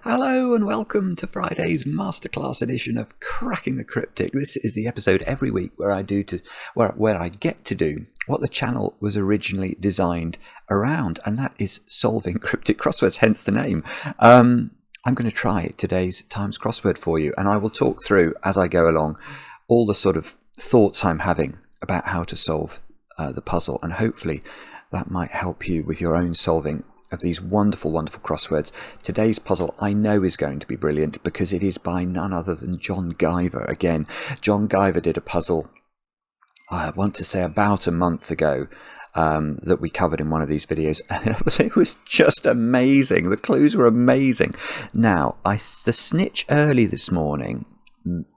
Hello and welcome to Friday's Masterclass edition of Cracking the Cryptic. This is the episode every week where I get to do what the channel was originally designed around, and that is solving cryptic crosswords, hence the name. I'm going to try today's Times crossword for you, and I will talk through as I go along all the sort of thoughts I'm having about how to solve the puzzle, and hopefully that might help you with your own solving of these wonderful, wonderful crosswords. Today's puzzle I know is going to be brilliant because it is by none other than John Guiver. Again, John Guiver did a puzzle, I want to say about a month ago, that we covered in one of these videos, and it was just amazing. The clues were amazing. Now, the snitch early this morning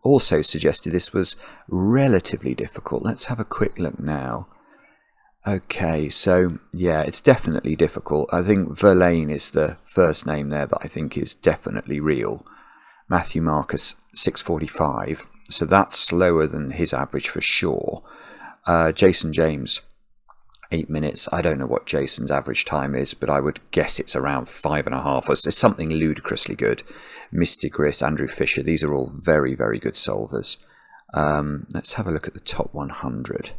also suggested this was relatively difficult. Let's have a quick look now. Okay, so yeah, it's definitely difficult. I think Verlaine is the first name there that I think is definitely real. Matthew Marcus 6:45, so that's slower than his average for sure. Jason James 8 minutes. I don't know what Jason's average time is, but I would guess it's around 5.5 or it's something ludicrously good. Misty Gris, Andrew Fisher, these are all very, very good solvers. Let's have a look at the top 100.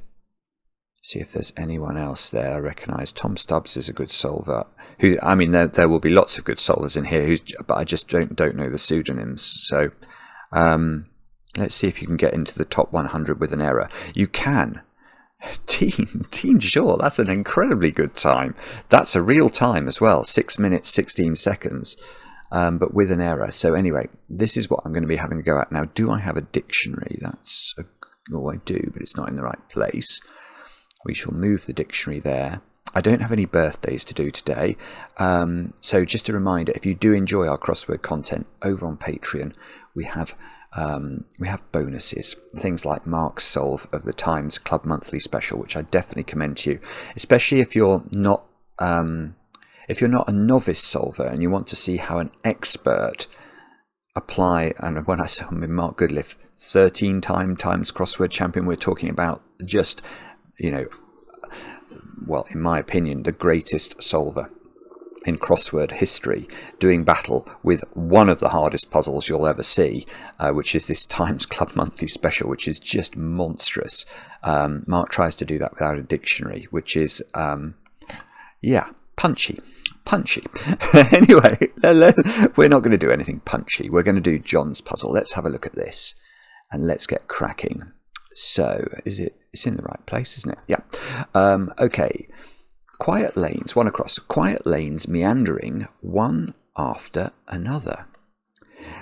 See if there's anyone else there I recognise. Tom Stubbs is a good solver. There will be lots of good solvers in here, but I just don't know the pseudonyms. So let's see if you can get into the top 100 with an error. You can. Teen Shaw, that's an incredibly good time. That's a real time as well, 6 minutes 16 seconds, but with an error. So anyway, this is what I'm going to be having a go at now. Do I have a dictionary? I do, but it's not in the right place. We shall move the dictionary there. I don't have any birthdays to do today. So just a reminder, if you do enjoy our crossword content over on Patreon, we have bonuses. Things like Mark's Solve of the Times Club Monthly Special, which I definitely commend to you, especially if you're not a novice solver and you want to see how an expert apply. And when I saw him with Mark Goodliffe, 13-time Times crossword champion, we're talking about just, well, in my opinion, the greatest solver in crossword history, doing battle with one of the hardest puzzles you'll ever see, which is this Times Club Monthly Special, which is just monstrous. Mark tries to do that without a dictionary, which is, punchy. Anyway, we're not going to do anything punchy. We're going to do John's puzzle. Let's have a look at this, and let's get cracking. So, it's in the right place, isn't it? Yeah. Okay. Quiet lanes, one across. Quiet lanes meandering one after another.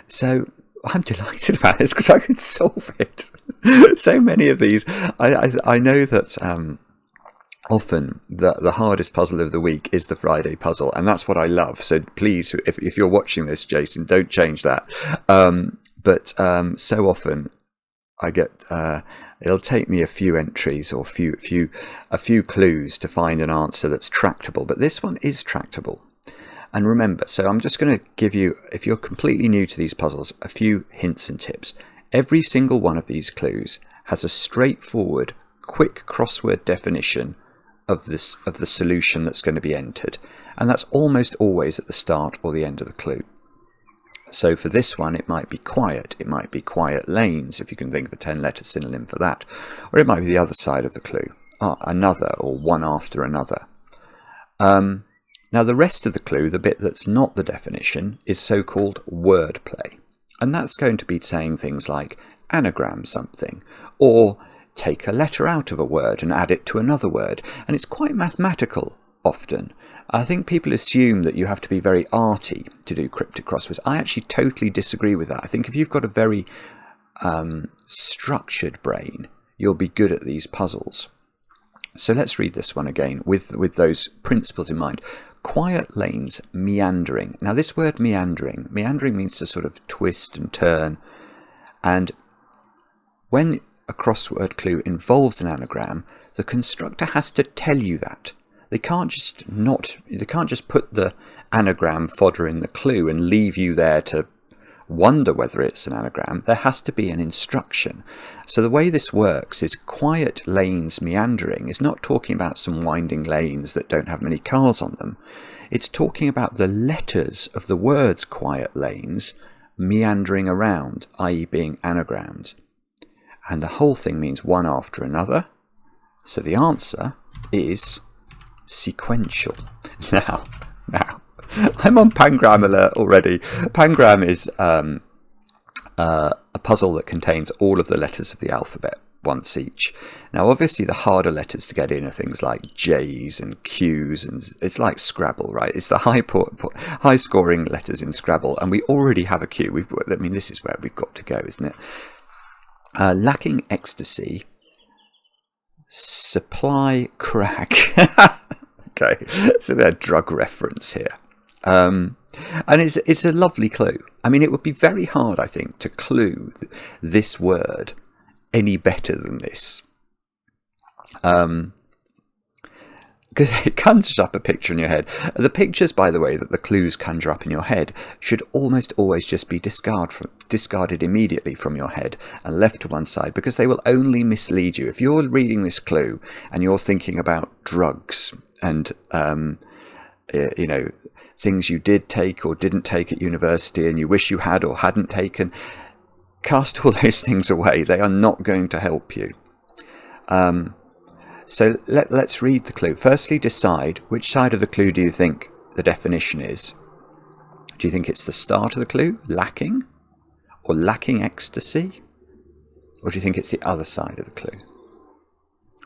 So, I'm delighted about this because I can solve it. So many of these. I know that often the hardest puzzle of the week is the Friday puzzle, and that's what I love. So please, if you're watching this, Jason, don't change that. But so often I get it'll take me a few entries or a few clues to find an answer that's tractable, but this one is tractable. And remember, so I'm just going to give you, if you're completely new to these puzzles, a few hints and tips. Every single one of these clues has a straightforward, quick crossword definition of the solution that's going to be entered, and that's almost always at the start or the end of the clue. So for this one, it might be quiet. It might be quiet lanes, if you can think of a 10-letter synonym for that. Or it might be the other side of the clue. Another, or one after another. Now the rest of the clue, the bit that's not the definition, is so-called wordplay. And that's going to be saying things like anagram something, or take a letter out of a word and add it to another word. And it's quite mathematical often. I think people assume that you have to be very arty to do cryptic crosswords. I actually totally disagree with that. I think if you've got a very structured brain, you'll be good at these puzzles. So let's read this one again with those principles in mind. Quiet lanes meandering. Now this word meandering means to sort of twist and turn. And when a crossword clue involves an anagram, the constructor has to tell you that. They can't just put the anagram fodder in the clue and leave you there to wonder whether it's an anagram. There has to be an instruction. So the way this works is quiet lanes meandering is not talking about some winding lanes that don't have many cars on them. It's talking about the letters of the words quiet lanes meandering around, i.e. being anagrammed. And the whole thing means one after another. So the answer is sequential. Now, I'm on Pangram alert already. Pangram is a puzzle that contains all of the letters of the alphabet, once each. Now, obviously, the harder letters to get in are things like J's and Q's, and it's like Scrabble, right? It's the high-scoring letters in Scrabble, and we already have a Q. This is where we've got to go, isn't it? Lacking ecstasy, supply crack. Okay, so there's a drug reference here. And it's a lovely clue. I mean, it would be very hard, I think, to clue this word any better than this. Because it conjures up a picture in your head. The pictures, by the way, that the clues conjure up in your head should almost always just be discarded immediately from your head and left to one side, because they will only mislead you. If you're reading this clue and you're thinking about drugs and, things you did take or didn't take at university and you wish you had or hadn't taken, cast all those things away. They are not going to help you. So let's read the clue. Firstly, decide which side of the clue do you think the definition is. Do you think it's the start of the clue, lacking, or lacking ecstasy? Or do you think it's the other side of the clue?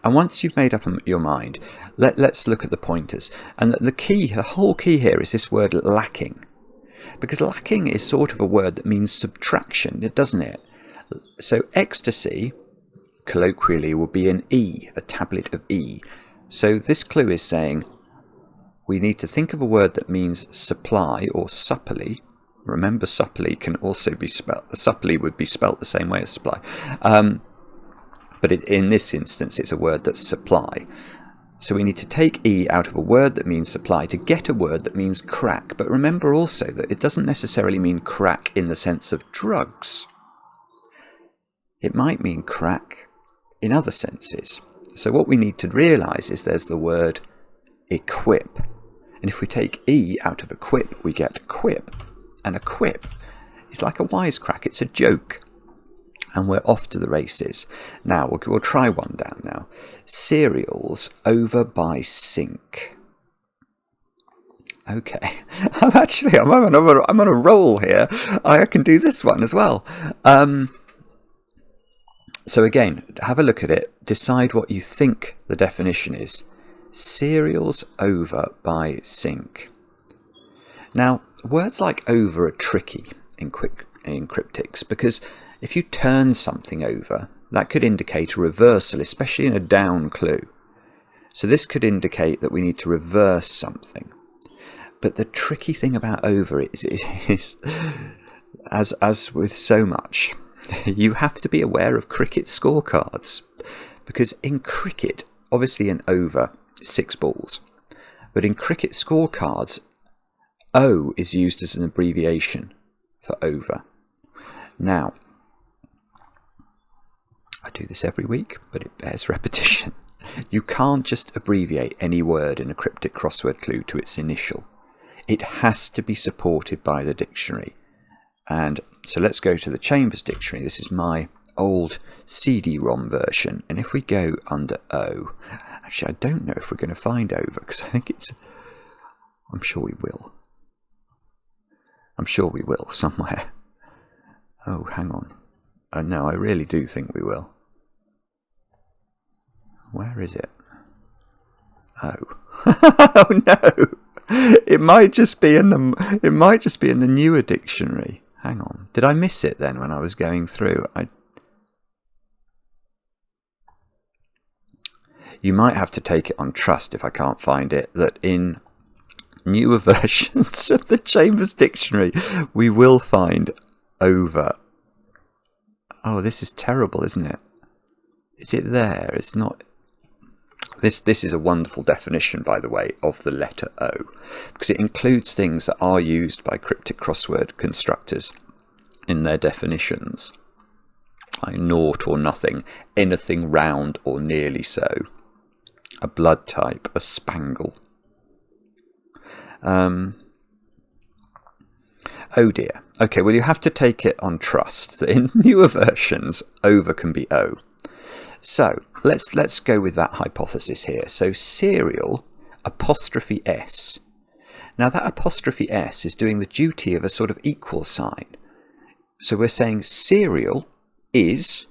And once you've made up your mind, let's look at the pointers. And the whole key here is this word lacking. Because lacking is sort of a word that means subtraction, doesn't it? So ecstasy, colloquially, will be an E, a tablet of E. So this clue is saying we need to think of a word that means supply or supply. Remember, supply can also be spelt. Supply would be spelt the same way as supply. But in this instance, it's a word that's supply. So we need to take E out of a word that means supply to get a word that means crack. But remember also that it doesn't necessarily mean crack in the sense of drugs. It might mean crack in other senses. So what we need to realise is there's the word equip. And if we take E out of equip, we get quip. And a quip is like a wisecrack. It's a joke. And we're off to the races. Now, we'll try one down now. Cereals over by sink. Okay. I'm on a roll here. I can do this one as well. So again, have a look at it. Decide what you think the definition is. Cereals over by sink. Now, words like over are tricky in cryptics, because if you turn something over, that could indicate a reversal, especially in a down clue. So this could indicate that we need to reverse something. But the tricky thing about over is as with so much, you have to be aware of cricket scorecards. Because in cricket, obviously an over is 6 balls. But in cricket scorecards, O is used as an abbreviation for over. Now, I do this every week, but it bears repetition. You can't just abbreviate any word in a cryptic crossword clue to its initial. It has to be supported by the dictionary. And so let's go to the Chambers Dictionary. This is my old CD-ROM version. And if we go under O, actually I don't know if we're going to find over, because I think I'm sure we will. I'm sure we will somewhere. Oh, hang on. No, I really do think we will. Where is it? Oh. Oh no! It might just be in the newer dictionary. Hang on. Did I miss it then when I was going through? You might have to take it on trust if I can't find it, that in newer versions of the Chambers Dictionary we will find over. Oh, this is terrible, isn't it? Is it there? It's not. This is a wonderful definition, by the way, of the letter O, because it includes things that are used by cryptic crossword constructors in their definitions, like naught or nothing, anything round or nearly so, a blood type, a spangle. Oh dear. Okay, well you have to take it on trust that in newer versions, over can be O. So let's go with that hypothesis here. So serial apostrophe S. Now that apostrophe S is doing the duty of a sort of equal sign. So we're saying serial is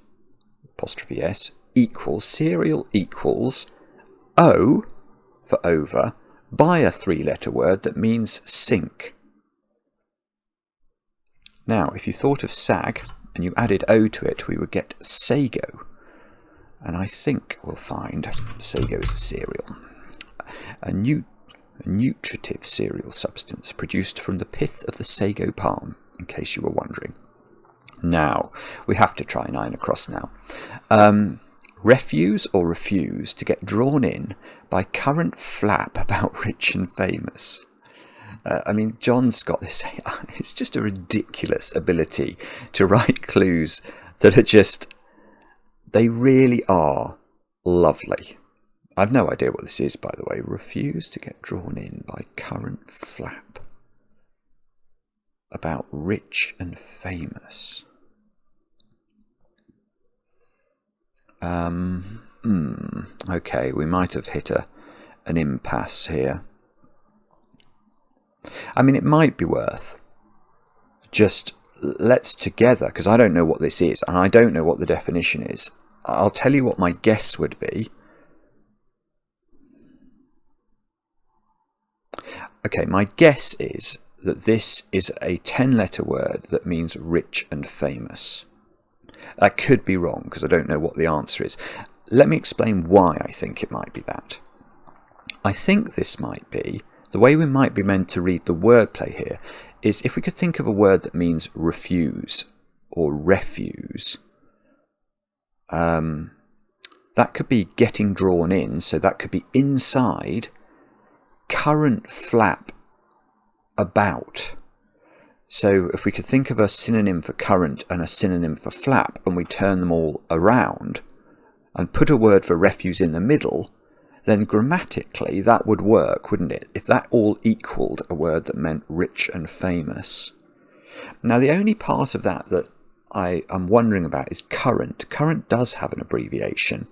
apostrophe S equals serial equals O for over by a 3-letter word that means sink. Now, if you thought of sag and you added O to it, we would get sago. And I think we'll find sago is a cereal. A nutritive cereal substance produced from the pith of the sago palm, in case you were wondering. Now, we have to try 9 across now. Refuse or refuse to get drawn in by current flap about rich and famous. I mean, John's got this, it's just a ridiculous ability to write clues that are just, they really are lovely. I've no idea what this is, by the way. Refuse to get drawn in by current flap about rich and famous. Okay, we might have hit an impasse here. I mean, it might be worth just let's together, because I don't know what this is and I don't know what the definition is. I'll tell you what my guess would be. Okay, my guess is that this is a 10-letter word that means rich and famous. That could be wrong because I don't know what the answer is. Let me explain why I think it might be that. I think this might be, the way we might be meant to read the wordplay here is if we could think of a word that means refuse or refuse. That could be getting drawn in, so that could be inside, current flap about. So if we could think of a synonym for current and a synonym for flap, and we turn them all around and put a word for refuse in the middle, then grammatically that would work, wouldn't it? If that all equaled a word that meant rich and famous. Now the only part of that that I am wondering about is current. Current does have an abbreviation,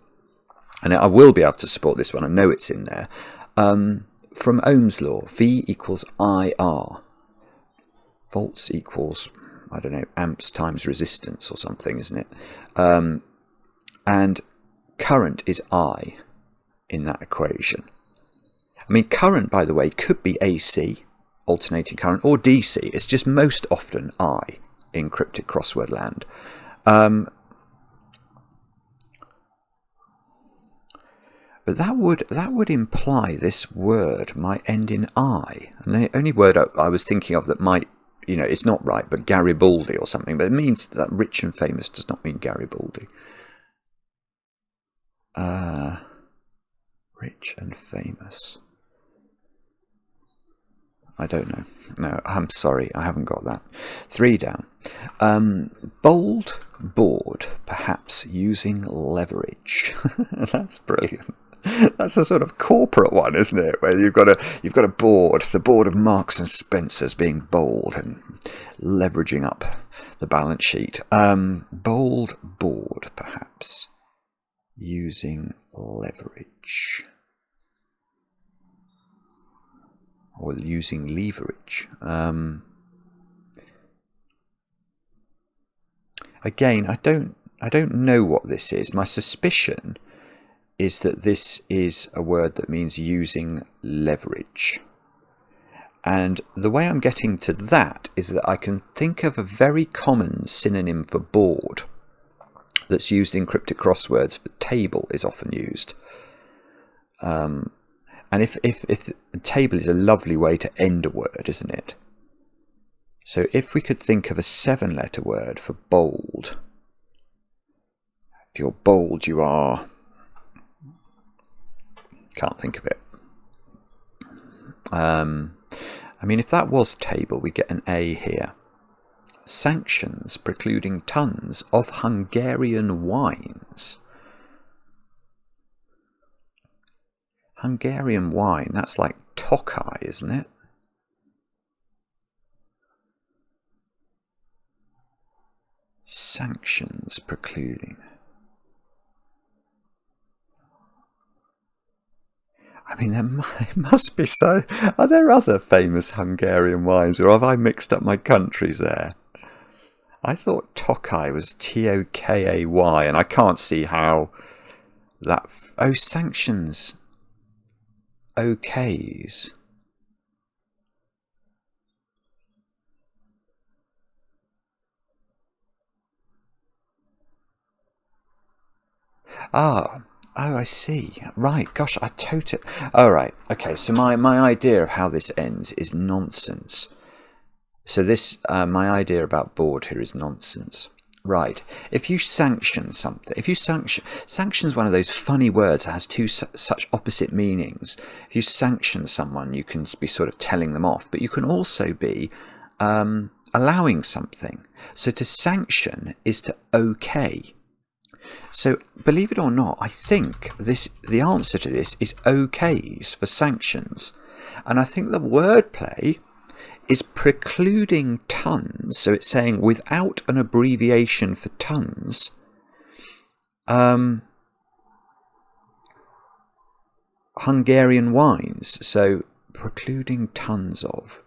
and I will be able to support this one. I know it's in there. From Ohm's law, V equals IR. Volts equals, I don't know, amps times resistance or something, isn't it? And current is I in that equation. I mean, current, by the way, could be AC, alternating current, or DC. It's just most often I in cryptic crossword land. But that would imply this word might end in I. And the only word I was thinking of that might, you know, it's not right, but Garibaldi or something. But it means that rich and famous does not mean Garibaldi. Rich and famous. I don't know. No, I'm sorry, I haven't got that. 3 down. Bold board, perhaps using leverage. That's brilliant. That's a sort of corporate one, isn't it? Where you've got a board, the board of Marks and Spencer's being bold and leveraging up the balance sheet. Bold board, perhaps using leverage. Or using leverage. Again, I don't know what this is. My suspicion is that this is a word that means using leverage. And the way I'm getting to that is that I can think of a very common synonym for board that's used in cryptic crosswords. For table is often used. And if a table is a lovely way to end a word, isn't it? So if we could think of a 7-letter word for bold. If you're bold, you are... Can't think of it. I mean, if that was table, we get an A here. Sanctions precluding tons of Hungarian wines. Hungarian wine, that's like Tokaj, isn't it? sanctions precluding. I mean, there must be so. Are there other famous Hungarian wines, or have I mixed up my countries there? I thought Tokay was Tokay, and I can't see how that. Oh, sanctions. Okays. Ah. Oh, I see. Right, gosh, I totally... Oh, right, okay, so my idea of how this ends is nonsense. So this, my idea about bored here is nonsense. Right, if you sanction something, if you sanction's one of those funny words that has two such opposite meanings. If you sanction someone, you can be sort of telling them off, but you can also be allowing something. So to sanction is to okay. So, believe it or not, I think the answer to this is okays for sanctions. And I think the wordplay is precluding tons. So it's saying without an abbreviation for tons, Hungarian wines. So precluding tons of.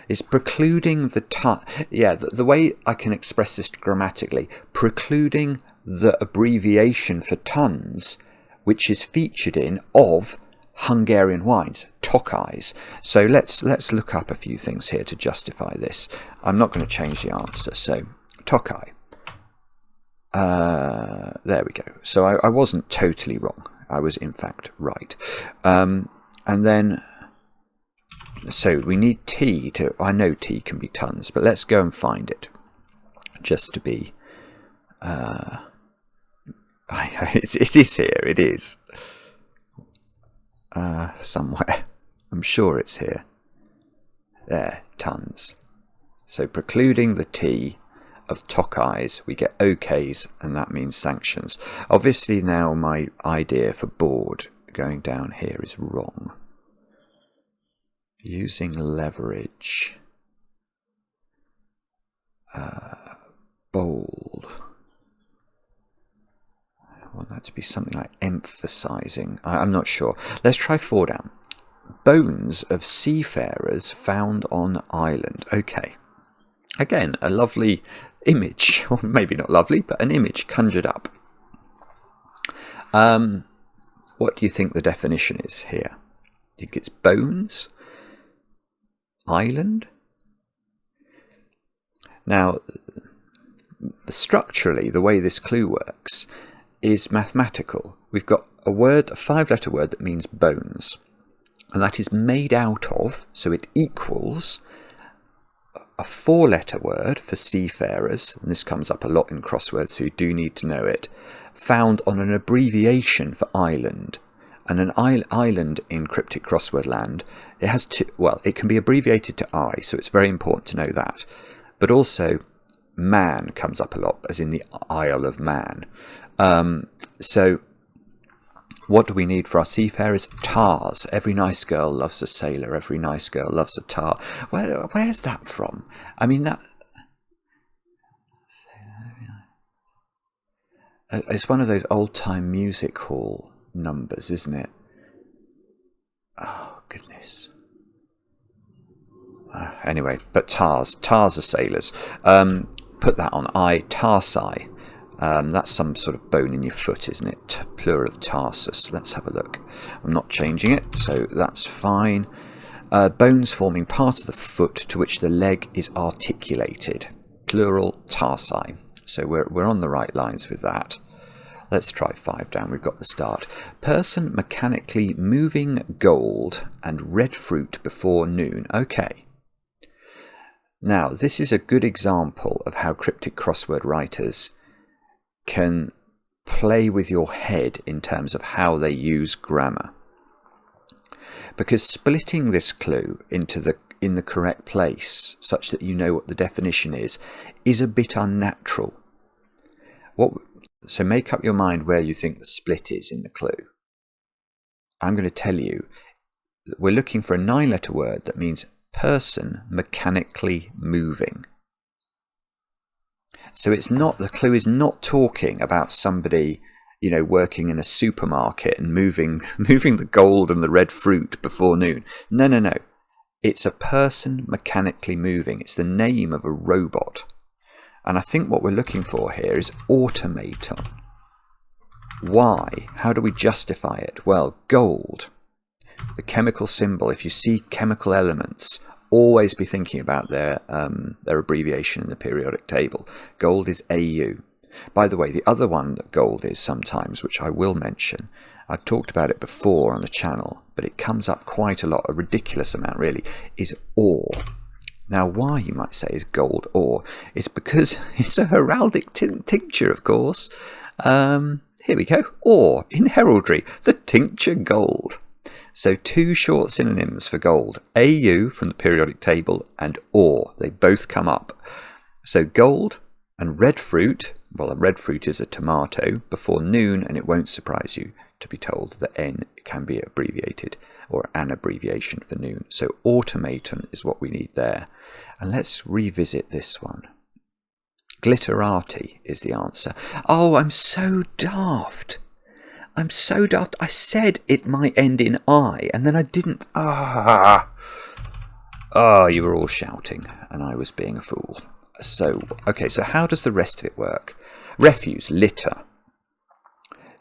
Is precluding the ton. Yeah, the way I can express this grammatically, precluding the abbreviation for tons, which is featured in of Hungarian wines, Tokays. So let's look up a few things here to justify this. I'm not going to change the answer. So Tokay. There we go. So I wasn't totally wrong. I was in fact right. And then, so we need T to. I know T can be tons, but let's go and find it, just to be. It is here. It is somewhere. I'm sure it's here. There, tons. So precluding the T of Tokays, we get okays, and that means sanctions. Obviously, now my idea for board going down here is wrong. Using leverage. Bold. I want that to be something like emphasizing. I'm not sure. Let's try 4 down. Bones of seafarers found on island. Okay. Again, a lovely image. Or maybe not lovely, but an image conjured up. What do you think the definition is here? You think it's bones? Island? Now, structurally, the way this clue works is mathematical. We've got a word, a 5-letter word that means bones, and that is made out of, so it equals a 4-letter word for seafarers, and this comes up a lot in crosswords, so you do need to know it, found on an abbreviation for island. And an island in cryptic crossword land, it has it can be abbreviated to I, so it's very important to know that. But also, man comes up a lot, as in the Isle of Man. So, what do we need for our seafarers? Tars. Every nice girl loves a sailor. Every nice girl loves a tar. Where's that from? I mean, that it's one of those old-time music hall numbers, isn't it? Oh, goodness. Anyway, but tars are sailors. Put that on I. Tarsi. That's some sort of bone in your foot, isn't it? Plural of tarsus. Let's have a look. I'm not changing it, so that's fine. Bones forming part of the foot to which the leg is articulated. Plural tarsi. So we're on the right lines with that. Let's try 5 down. We've got the start. Person mechanically moving gold and red fruit before noon. Okay. Now, this is a good example of how cryptic crossword writers can play with your head in terms of how they use grammar. Because splitting this clue in the correct place, such that you know what the definition is a bit unnatural. So make up your mind where you think the split is in the clue. I'm going to tell you that we're looking for a 9-letter word that means person mechanically moving. So it's not, the clue is not talking about somebody, you know, working in a supermarket and moving the gold and the red fruit before noon. No. It's a person mechanically moving. It's the name of a robot. And I think what we're looking for here is automaton. Why? How do we justify it? Well, gold, the chemical symbol. If you see chemical elements, always be thinking about their abbreviation in the periodic table. Gold is AU. By the way, the other one that gold is sometimes, which I will mention, I've talked about it before on the channel, but it comes up quite a lot, a ridiculous amount really, is ore. Now, why, you might say, is gold ore? It's because it's a heraldic tincture, of course. Here we go. Ore, in heraldry, the tincture gold. So two short synonyms for gold. AU from the periodic table and ore. They both come up. So gold and red fruit. Well, a red fruit is a tomato before noon, and it won't surprise you to be told that N can be abbreviated, or an abbreviation for noon. So automaton is what we need there. And let's revisit this one. Glitterati is the answer. Oh, I'm so daft. I'm so daft. I said it might end in I, and then I didn't. You were all shouting, and I was being a fool. So, okay, so how does the rest of it work? Refuse, litter,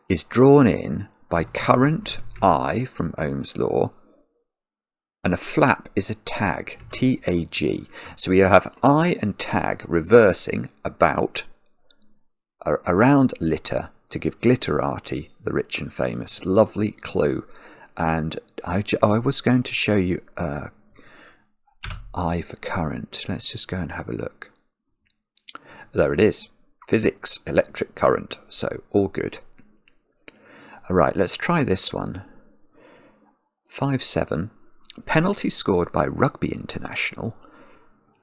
is drawn in by current, I, from Ohm's law, and a flap is a tag, T-A-G. So we have I and tag reversing about, around litter, to give glitterati, the rich and famous. Lovely clue. And I was going to show you I for current. Let's just go and have a look. There it is. Physics, electric current. So all good. All right, let's try this one. 5-7. Penalty scored by Rugby International.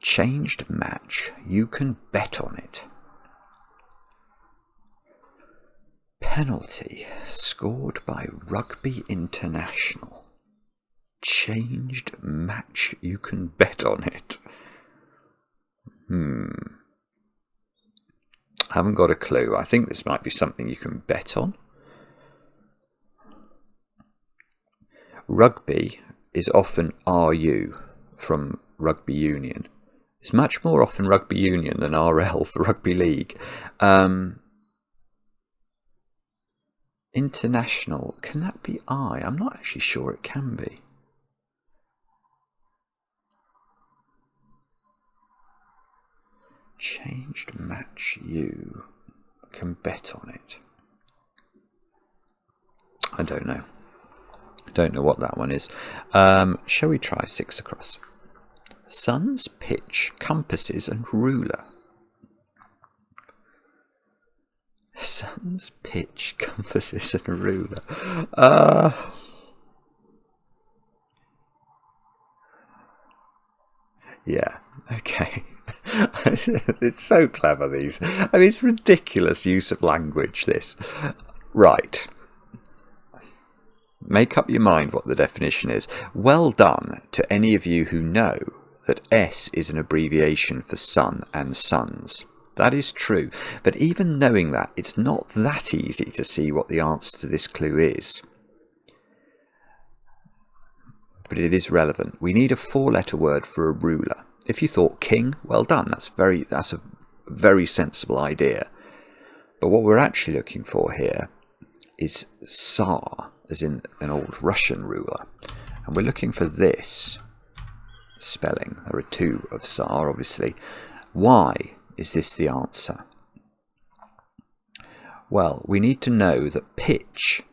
Changed match. You can bet on it. Penalty scored by Rugby International. Changed match. You can bet on it. Haven't got a clue. I think this might be something you can bet on. Rugby is often RU from rugby union. It's much more often rugby union than RL for rugby league. International, can that be I? I'm not actually sure it can be. Changed match, you can bet on it. I don't know. Don't know what that one is. Shall we try 6 across? Suns, pitch, compasses and ruler. Suns, pitch, compasses and ruler. Yeah, okay. It's so clever, these. I mean, it's ridiculous use of language, this. Right. Make up your mind what the definition is. Well done to any of you who know that S is an abbreviation for sun and suns. That is true, but even knowing that, it's not that easy to see what the answer to this clue is. But it is relevant. We need a 4-letter word for a ruler. If you thought king, well done. That's a very sensible idea. But what we're actually looking for here is Tsar, as in an old Russian ruler. And we're looking for this spelling. There are 2 of Tsar, obviously. Why is this the answer? Well, we need to know that pitch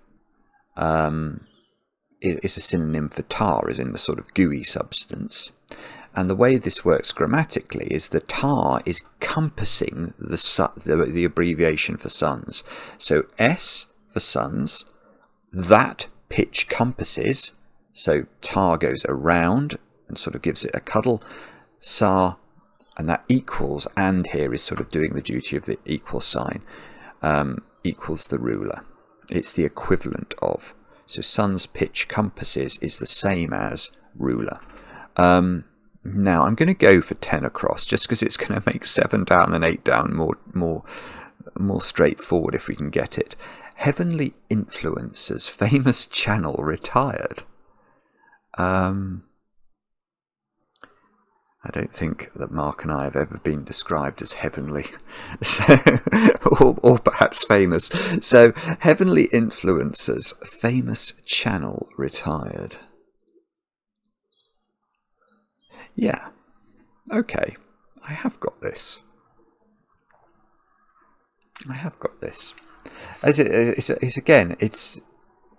is a synonym for tar, as in the sort of gooey substance. And the way this works grammatically is the tar is compassing the abbreviation for suns. So S for suns, that pitch compasses, so tar goes around and sort of gives it a cuddle, Tsar, and that equals, and here is sort of doing the duty of the equal sign, equals the ruler. It's the equivalent of. So suns, pitch, compasses is the same as ruler. Now I'm going to go for 10 across, just because it's going to make 7 down and 8 down more straightforward if we can get it. Heavenly influencers, famous channel retired. I don't think that Mark and I have ever been described as heavenly, or perhaps famous. So, heavenly influencers, famous channel retired. Yeah, okay, I have got this. It's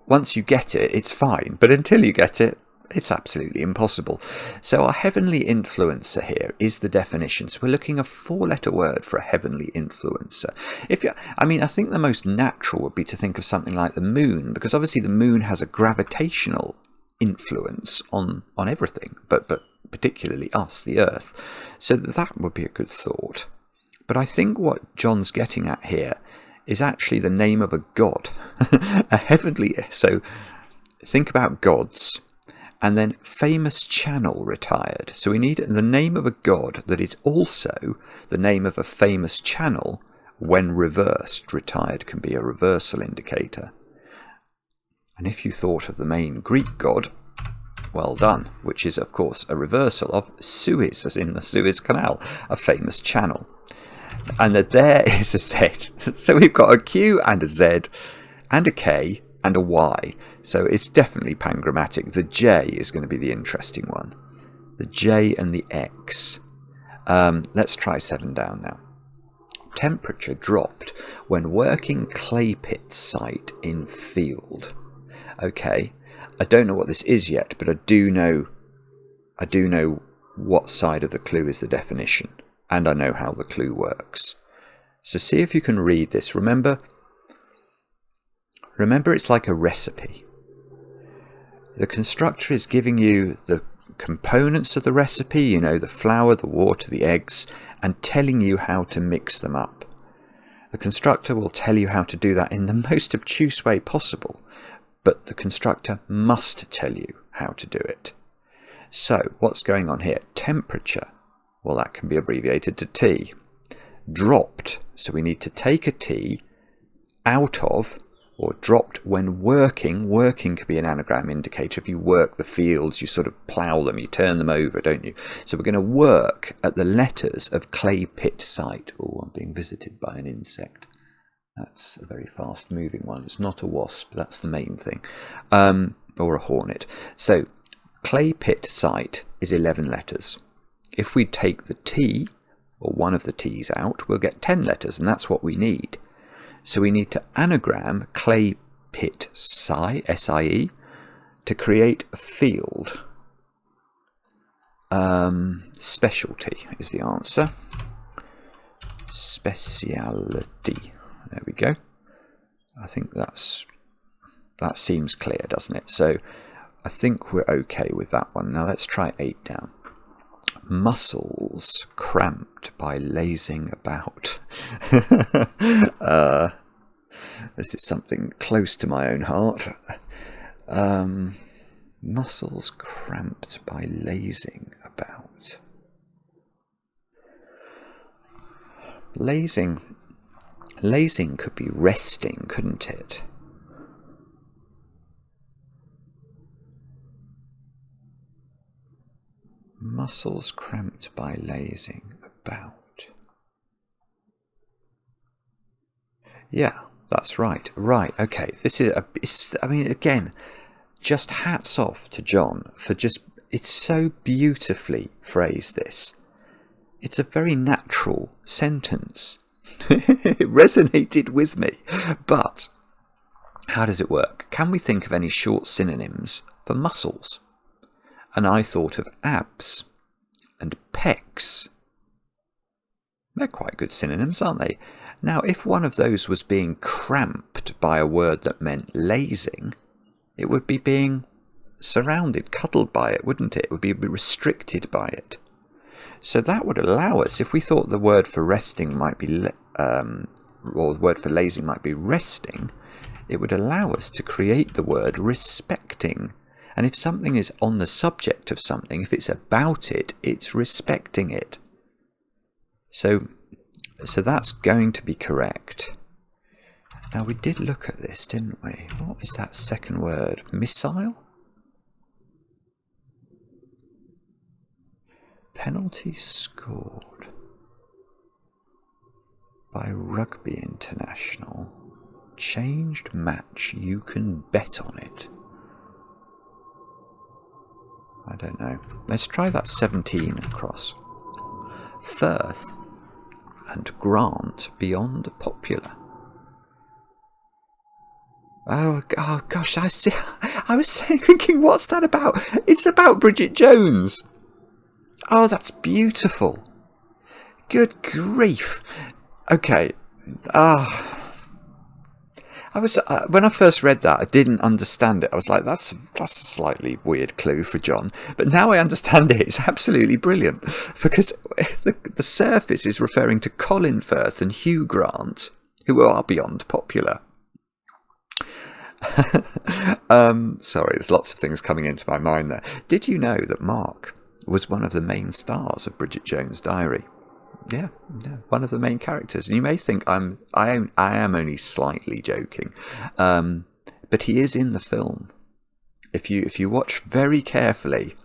once you get it, it's fine, but until you get it, it's absolutely impossible. So our heavenly influencer here is the definition. So we're looking a 4-letter word for a heavenly influencer. I think the most natural would be to think of something like the moon, because obviously the moon has a gravitational influence on everything, but particularly us, the Earth. So that would be a good thought. But I think what John's getting at here is actually the name of a god. So think about gods. And then famous channel retired. So we need the name of a god that is also the name of a famous channel when reversed. Retired can be a reversal indicator. And if you thought of the main Greek god, well done, which is of course a reversal of Suez, as in the Suez Canal, a famous channel. And there is a Z. So we've got a Q and a Z and a K and a Y. So it's definitely pangrammatic. The J is going to be the interesting one. The J and the X. Let's try 7 down now. Temperature dropped when working clay pit site in field. Okay, I don't know what this is yet, but I do know what side of the clue is the definition, and I know how the clue works. So see if you can read this. Remember, it's like a recipe. The constructor is giving you the components of the recipe, the flour, the water, the eggs, and telling you how to mix them up. The constructor will tell you how to do that in the most obtuse way possible, but the constructor must tell you how to do it. So, what's going on here? Temperature, well, that can be abbreviated to T. Dropped, so we need to take a T out of, or dropped when working. Working could be an anagram indicator. If you work the fields, you sort of plough them, you turn them over, don't you? So we're going to work at the letters of clay pit site. Oh, I'm being visited by an insect. That's a very fast moving one. It's not a wasp, that's the main thing. Or a hornet. So clay pit site is 11 letters. If we take the T, or one of the T's out, we'll get 10 letters, and that's what we need. So we need to anagram clay pit SIE, to create a field. Specialty is the answer. Speciality. There we go. I think that seems clear, doesn't it? So I think we're okay with that one. Now let's try 8 down. Muscles cramped by lazing about. This is something close to my own heart. Muscles cramped by lazing about. Lazing could be resting, couldn't it? Muscles cramped by lazing about. Yeah, that's right. Right, okay. This is again, just hats off to John for it's so beautifully phrased, this. It's a very natural sentence. It resonated with me. But how does it work? Can we think of any short synonyms for muscles? And I thought of abs and pecs. They're quite good synonyms, aren't they? Now, if one of those was being cramped by a word that meant lazing, it would be being surrounded, cuddled by it, wouldn't it? It would be restricted by it. So that would allow us, if we thought the word for resting might be, or the word for lazing might be resting, it would allow us to create the word respecting. And if something is on the subject of something, if it's about it, it's respecting it. So that's going to be correct. Now, we did look at this, didn't we? What is that second word? Missile? Penalty scored by Rugby International. Changed match. You can bet on it. I don't know. Let's try that 17 across. Firth and Grant beyond popular. Oh gosh, I see. I was thinking, what's that about? It's about Bridget Jones. Oh, that's beautiful. Good grief. Okay. I was when I first read that, I didn't understand it. I was like, that's a slightly weird clue for John. But now I understand it. It's absolutely brilliant, because the surface is referring to Colin Firth and Hugh Grant, who are beyond popular. Sorry, there's lots of things coming into my mind there. Did you know that Mark was one of the main stars of Bridget Jones' Diary? Yeah, one of the main characters. And you may think I am only slightly joking, but he is in the film. If you watch very carefully,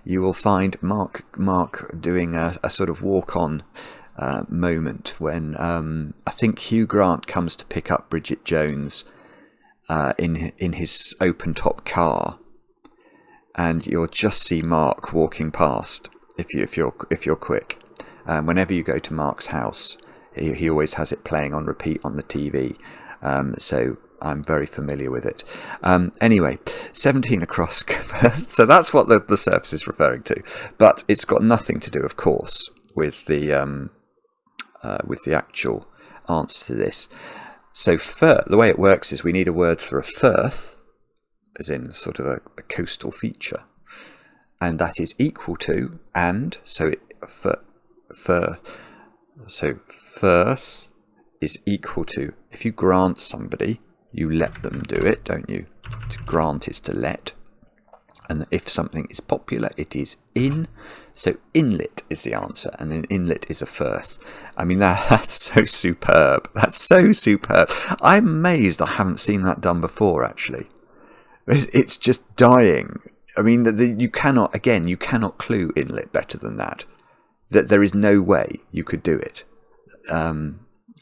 you will find Mark doing a sort of walk-on moment when I think Hugh Grant comes to pick up Bridget Jones in his open-top car, and you'll just see Mark walking past if you're quick. Whenever you go to Mark's house, he always has it playing on repeat on the TV, so I'm very familiar with it. Anyway, 17 across. So that's what the surface is referring to, but it's got nothing to do, of course, with the actual answer to this. So the way it works is we need a word for a firth, as in sort of a coastal feature, and that is equal to, and so so firth is equal to, if you grant somebody, you let them do it, don't you? To grant is to let. And if something is popular, it is in. So inlet is the answer, and an inlet is a firth. I mean, that's so superb. That's so superb. I'm amazed I haven't seen that done before, actually. It's just dying. I mean, you cannot clue inlet better than that. That there is no way you could do it,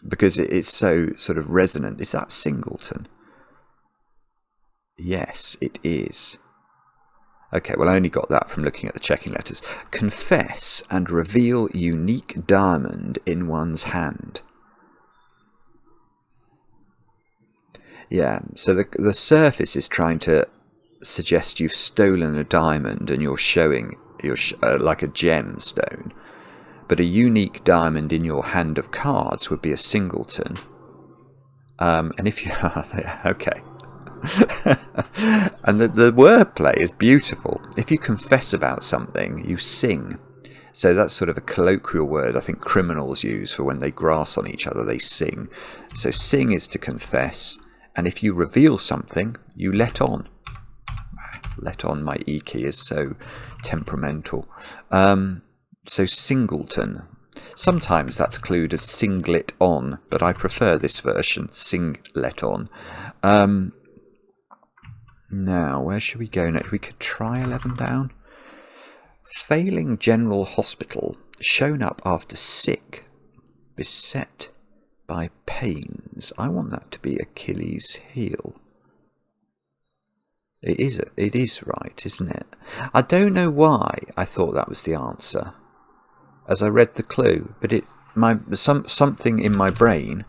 because it's so sort of resonant. Is that Singleton? Yes, it is. Okay, well, I only got that from looking at the checking letters. Confess and reveal unique diamond in one's hand. Yeah, so the surface is trying to suggest you've stolen a diamond and you're showing like a gemstone. But a unique diamond in your hand of cards would be a singleton. And if you okay. And the wordplay is beautiful. If you confess about something, you sing. So that's sort of a colloquial word I think criminals use for when they grass on each other, they sing. So sing is to confess, and if you reveal something, you let on. Let on, my E key is so temperamental. So singleton. Sometimes that's clued as singlet on, but I prefer this version, singlet on. Now, where should we go next? We could try 11 down. Failing General Hospital, shown up after sick, beset by pains. I want that to be Achilles' heel. It is right, isn't it? I don't know why I thought that was the answer as I read the clue, but something in my brain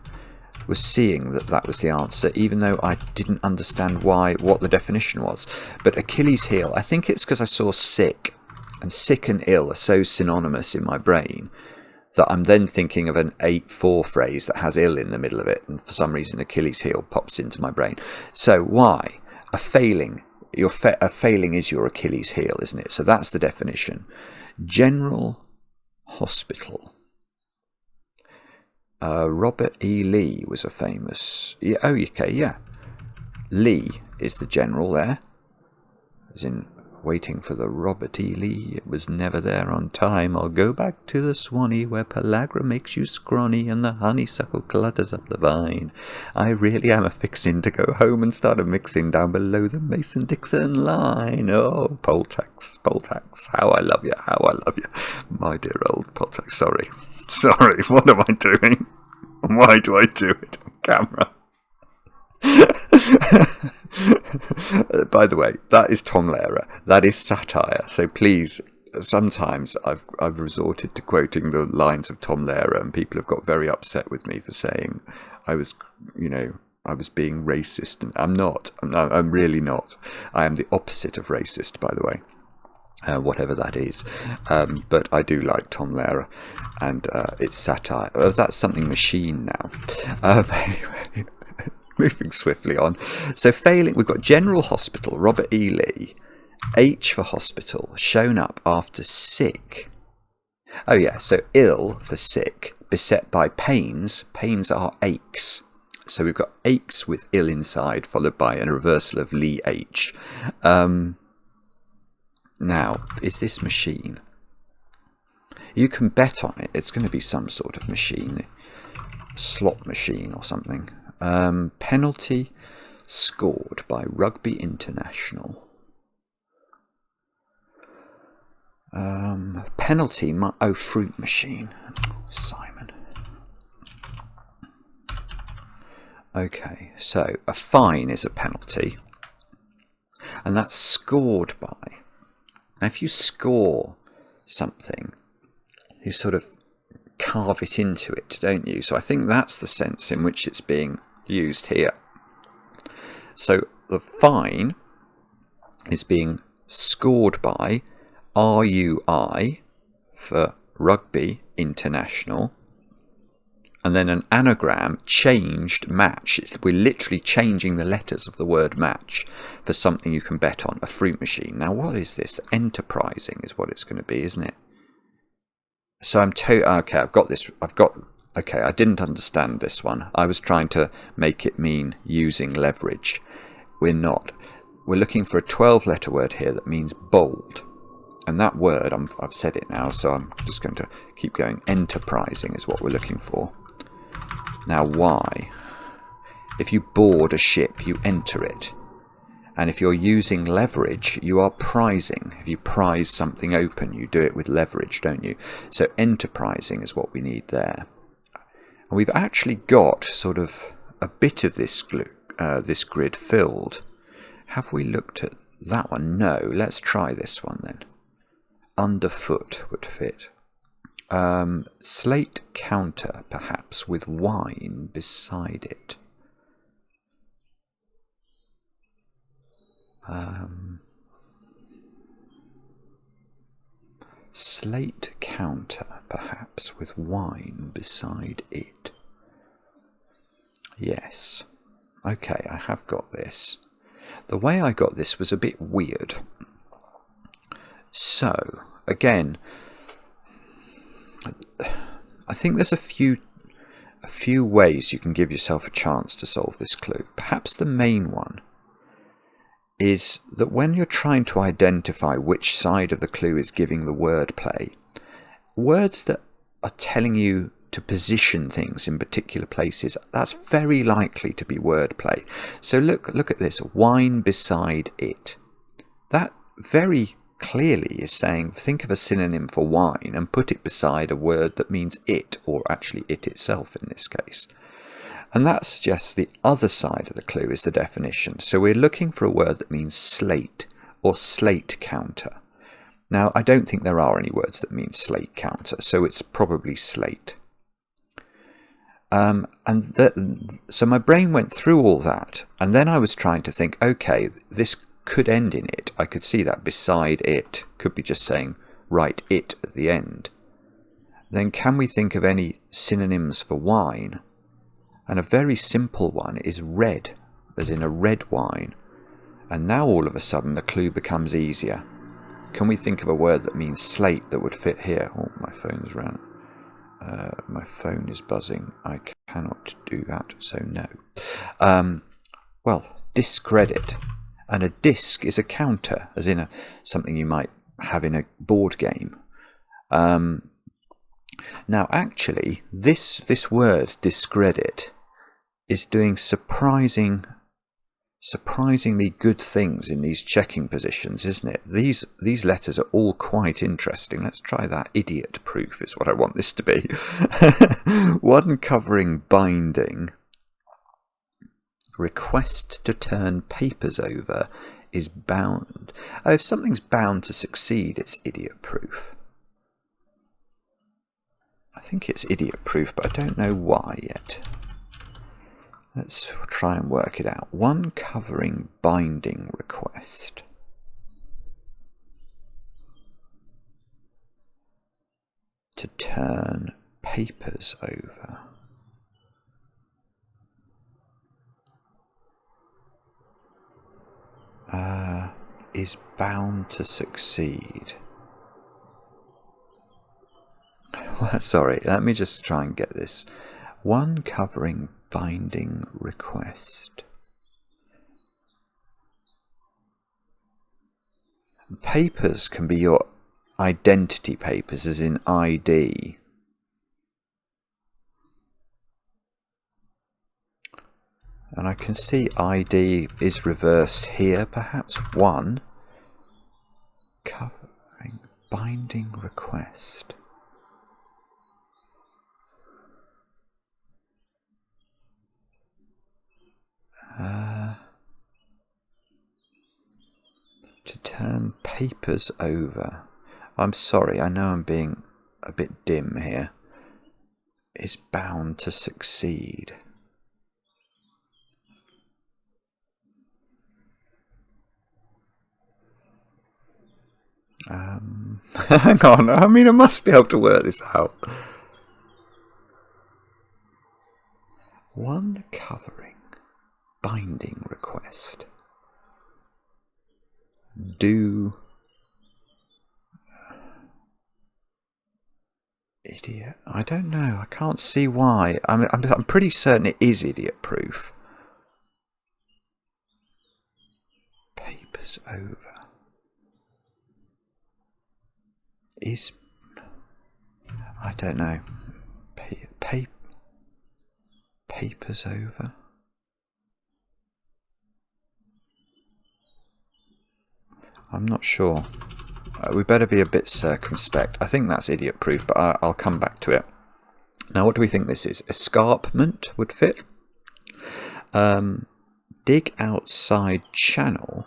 was seeing that was the answer, even though I didn't understand what the definition was. But Achilles' heel, I think it's because I saw sick, and sick and ill are so synonymous in my brain that I'm then thinking of an 8-4 phrase that has ill in the middle of it, and for some reason Achilles' heel pops into my brain. So why? A failing. A failing is your Achilles' heel, isn't it? So that's the definition. General Hospital. Robert E. Lee was a famous... Yeah, oh, okay, yeah. Lee is the general there. as in waiting for the Robert E. Lee. It was never there on time. I'll go back to the Swanee where pellagra makes you scrawny and the honeysuckle clutters up the vine. I really am a-fixin' to go home and start a-mixing down below the Mason-Dixon line. Oh, poll tax, how I love you, how I love you. My dear old poll tax, sorry, what am I doing? Why do I do it on camera? By the way, that is Tom Lehrer. That is satire. So please, sometimes I've resorted to quoting the lines of Tom Lehrer, and people have got very upset with me for saying I was being racist, and I'm not. I'm really not. I am the opposite of racist, by the way. Whatever that is, but I do like Tom Lehrer, and it's satire. That's something machine now. Anyway. Moving swiftly on. So failing, we've got General Hospital, Robert E. Lee. H for hospital, shown up after sick. Oh yeah, so ill for sick, beset by pains. Pains are aches. So we've got aches with ill inside, followed by a reversal of Lee H. Now, is this machine? You can bet on it. It's going to be some sort of machine. Slot machine or something. Penalty scored by Rugby International. Penalty, fruit machine. Simon. Okay, so a fine is a penalty, and that's scored by. Now, if you score something, you sort of carve it into it, don't you? So I think that's the sense in which it's being used here. So the fine is being scored by RUI for Rugby International, and then an anagram changed match. We're literally changing the letters of the word match for something you can bet on, a fruit machine. Now what is this? Enterprising is what it's going to be, isn't it? So okay, I've got this. Okay, I didn't understand this one. I was trying to make it mean using leverage. We're not. We're looking for a 12-letter word here that means bold. And that word, I've said it now, so I'm just going to keep going. Enterprising is what we're looking for. Now, why? If you board a ship, you enter it. And if you're using leverage, you are prizing. If you prize something open, you do it with leverage, don't you? So enterprising is what we need there. And we've actually got sort of a bit of this grid filled. Have we looked at that one? No. Let's try this one then. Underfoot would fit. Slate counter, perhaps, with wine beside it. Slate counter, perhaps, with wine beside it. Yes. Okay, I have got this. The way I got this was a bit weird. So, again, I think there's a few ways you can give yourself a chance to solve this clue. Perhaps the main one is that when you're trying to identify which side of the clue is giving the word play, words that are telling you to position things in particular places, that's very likely to be wordplay. So look at this, wine beside it. That very clearly is saying, think of a synonym for wine and put it beside a word that means it, or actually it itself in this case. And that suggests the other side of the clue is the definition. So we're looking for a word that means slate or slate counter. Now, I don't think there are any words that mean slate counter, so it's probably slate. So my brain went through all that, and then I was trying to think, okay, this could end in it. I could see that beside it. Could be just saying, write it at the end. Then can we think of any synonyms for wine? And a very simple one is red, as in a red wine. And now all of a sudden the clue becomes easier. Can we think of a word that means slate that would fit here? Oh, my phone's ran. My phone is buzzing. I cannot do that, so no. Well, discredit. And a disc is a counter, as in something you might have in a board game. Now, actually, this word discredit is doing surprisingly good things in these checking positions, isn't it? These letters are all quite interesting. Let's try that. Idiot proof is what I want this to be. One covering binding. Request to turn papers over is bound. Oh, if something's bound to succeed, it's idiot proof. I think it's idiot proof, but I don't know why yet. Let's try and work it out. One covering binding request. To turn papers over. Is bound to succeed. Well, sorry, let me just try and get this. One covering binding request. Papers can be your identity papers, as in ID. And I can see ID is reversed here, perhaps. One covering binding request. To turn papers over. I'm sorry, I know I'm being a bit dim here. Is bound to succeed. Hang on, I mean, I must be able to work this out. One covering binding request. Do idiot? I don't know. I can't see why. I'm pretty certain it is idiot proof. Papers over. Is, I don't know. Papers over. I'm not sure. We better be a bit circumspect. I think that's idiot proof, but I'll come back to it. Now, what do we think this is? Escarpment would fit. Dig outside channel,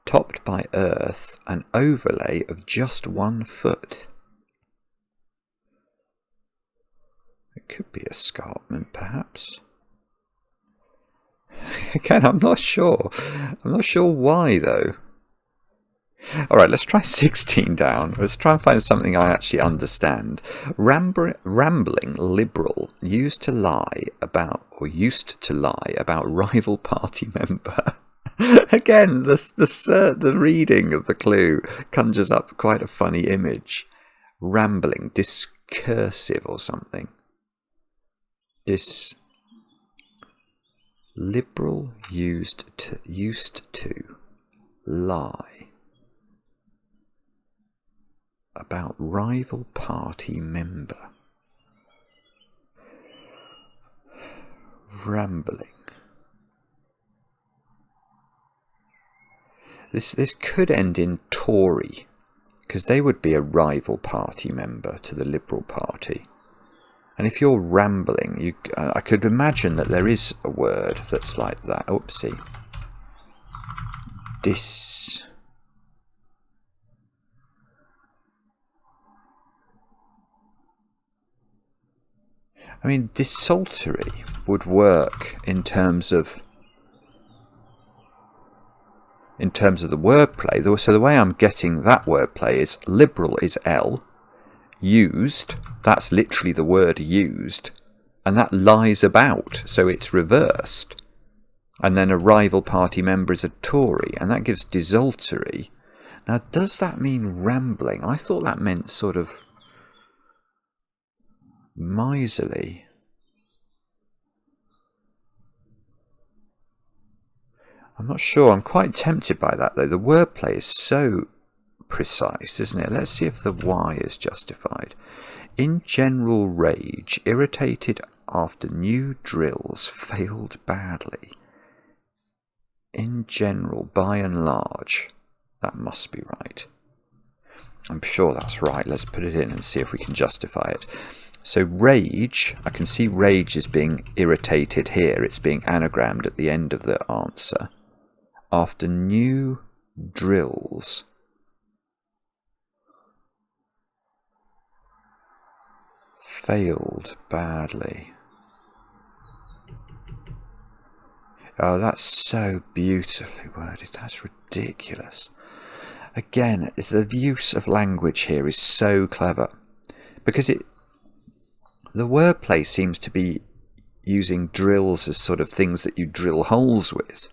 topped by earth, an overlay of just 1 foot. It could be escarpment, perhaps. Again, I'm not sure. I'm not sure why, though. Alright, let's try 16 down. Let's try and find something I actually understand. Rambling liberal used to lie about rival party member. Again, the reading of the clue conjures up quite a funny image. Rambling, discursive or something. Liberal used to lie about rival party member. Rambling. This could end in Tory, because they would be a rival party member to the Liberal Party. And if you're rambling, I could imagine that there is a word that's like that. Oopsie. I mean, desultory would work in terms of the wordplay. So the way I'm getting that wordplay is liberal is L, used, that's literally the word used, and that lies about, so it's reversed. And then a rival party member is a Tory, and that gives desultory. Now, does that mean rambling? I thought that meant sort of miserly. I'm not sure. I'm quite tempted by that, though. The wordplay is so precise, isn't it? Let's see if the Y is justified. In general rage, irritated after new drills failed badly. In general, by and large. That must be right. I'm sure that's right. Let's put it in and see if we can justify it. So rage, I can see rage is being irritated here. It's being anagrammed at the end of the answer. After new drills. Failed badly. Oh, that's so beautifully worded. That's ridiculous. Again, the use of language here is so clever. Because the wordplay seems to be using drills as sort of things that you drill holes with.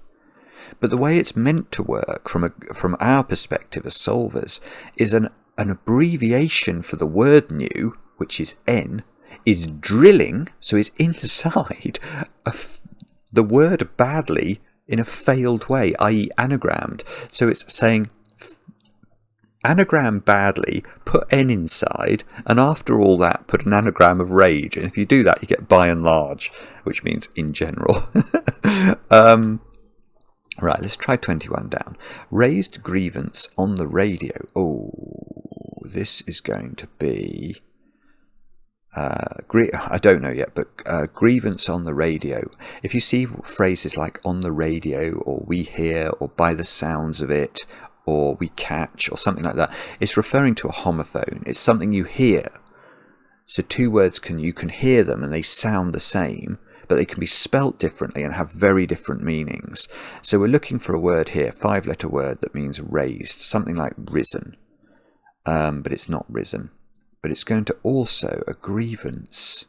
But the way it's meant to work from our perspective as solvers is an abbreviation for the word new, which is N, is drilling, so is inside the word badly in a failed way, i.e. anagrammed. So it's saying anagram badly, put N inside, and after all that, put an anagram of rage. And if you do that, you get by and large, which means in general. Right, let's try 21 down. Raised grievance on the radio. Oh, this is going to be... I don't know yet, but grievance on the radio. If you see phrases like on the radio, or we hear, or by the sounds of it, or we catch, or something like that, it's referring to a homophone. It's something you hear. So two words you can hear them and they sound the same, but they can be spelt differently and have very different meanings. So we're looking for a word here, 5-letter word that means raised, something like risen, but it's not risen. But it's going to also a grievance,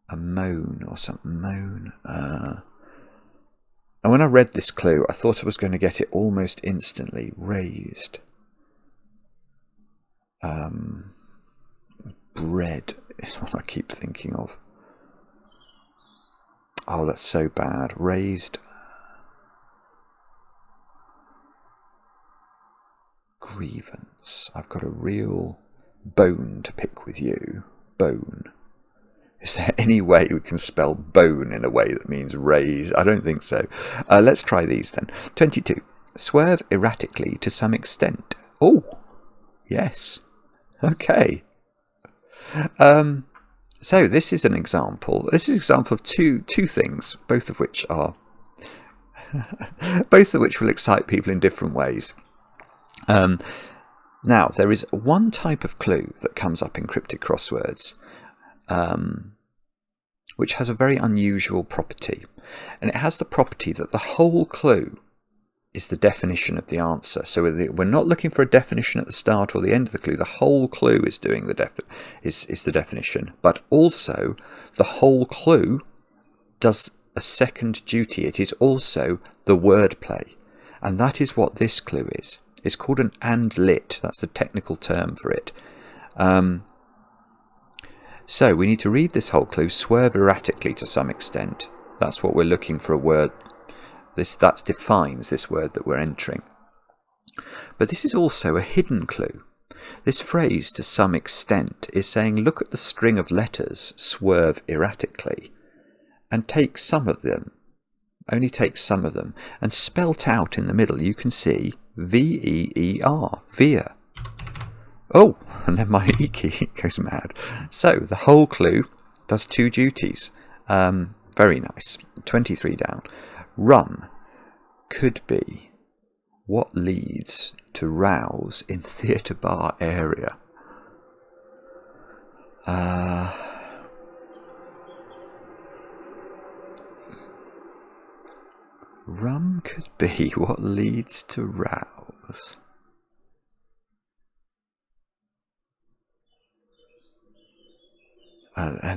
a moan or something, moan. And when I read this clue, I thought I was going to get it almost instantly. Raised. Bread is what I keep thinking of. Oh, that's so bad. Raised. Grievance. I've got a real bone to pick with you. Bone. Is there any way we can spell bone in a way that means raise? I don't think so. Let's try these then. 22. Swerve erratically to some extent. Oh, yes. Okay. So this is an example. This is an example of two things, both of which will excite people in different ways. Now, there is one type of clue that comes up in cryptic crosswords, which has a very unusual property. And it has the property that the whole clue is the definition of the answer. So we're not looking for a definition at the start or the end of the clue. The whole clue is doing the definition. But also, the whole clue does a second duty. It is also the wordplay. And that is what this clue is. It's called an and lit. That's the technical term for it. So we need to read this whole clue, swerve erratically to some extent. That's what we're looking for a word. That defines this word that we're entering. But this is also a hidden clue. This phrase, to some extent, is saying look at the string of letters, swerve erratically, and take some of them. Only take some of them. And spelt out in the middle you can see V-E-E-R, veer. Oh, and then my E key goes mad. So the whole clue does two duties. Very nice. 23 down. Rum could be what leads to rows in theatre bar area. Rum could be what leads to rows.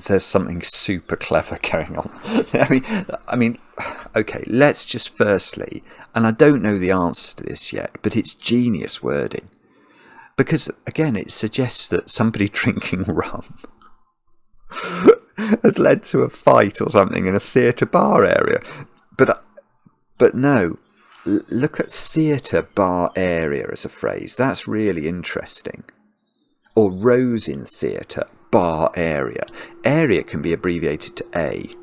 There's something super clever going on. I mean, okay, let's just firstly, and I don't know the answer to this yet, but it's genius wording. Because, again, it suggests that somebody drinking rum has led to a fight or something in a theatre bar area. But no, look at theatre bar area as a phrase. That's really interesting. Or rows in theatre bar area. Area can be abbreviated to A.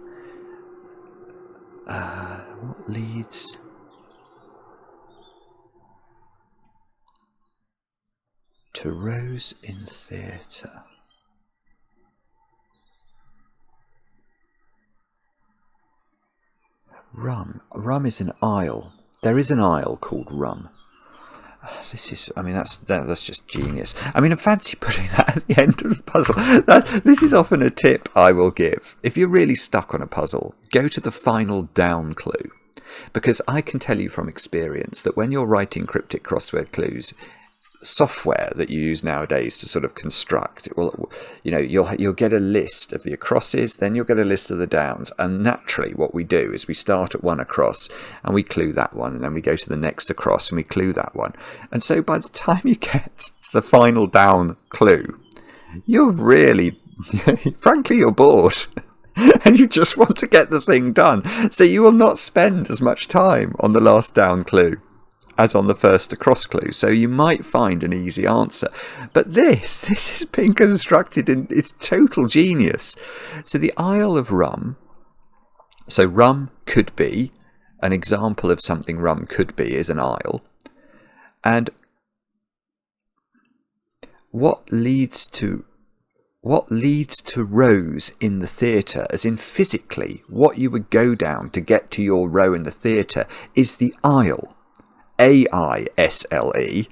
What leads to rows in theatre? Rum. Rum is an aisle. There is an aisle called rum. This is, I mean, that's just genius. I mean, I fancy putting that at the end of the puzzle. This is often a tip I will give. If you're really stuck on a puzzle, go to the final down clue. Because I can tell you from experience that when you're writing cryptic crossword clues, software that you use nowadays to sort of construct, well, you know, you'll get a list of the acrosses, then you'll get a list of the downs, and naturally what we do is we start at one across and we clue that one, and then we go to the next across and we clue that one, and so by the time you get to the final down clue, you're really frankly you're bored and you just want to get the thing done, so you will not spend as much time on the last down clue as on the first across clue, so you might find an easy answer. But this is being constructed in its total genius. So the Isle of Rum, so rum could be, an example of something rum could be is an isle. And what leads to rows in the theatre, as in physically, what you would go down to get to your row in the theatre is the aisle. AISLE,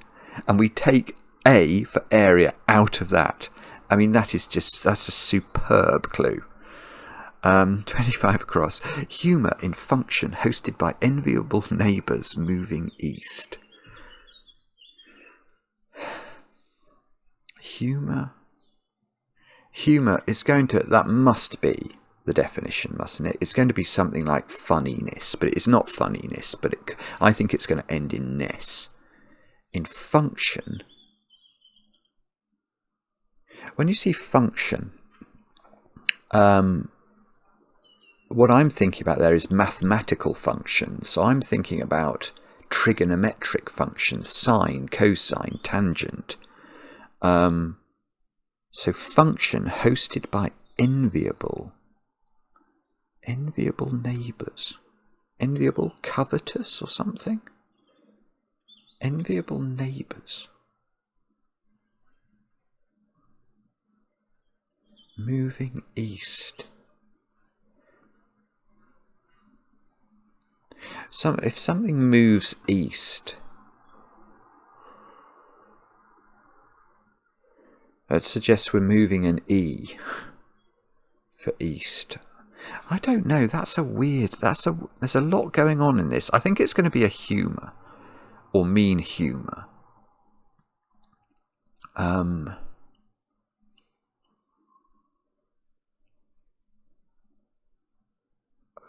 and we take A for area out of that. I mean, that's a superb clue. 25 across. Humour in function, hosted by enviable neighbours moving east. Humour is going to, that must be the definition, mustn't it? It's going to be something like funniness, but it's not funniness, but I think it's going to end in ness. In function, when you see function, what I'm thinking about there is mathematical functions. So I'm thinking about trigonometric functions, sine, cosine, tangent. So function hosted by enviable neighbours. Enviable, covetous or something? Enviable neighbours. Moving east. If something moves east, that suggests we're moving an E for east. I don't know, there's a lot going on in this. I think it's going to be a humour, or mean humour.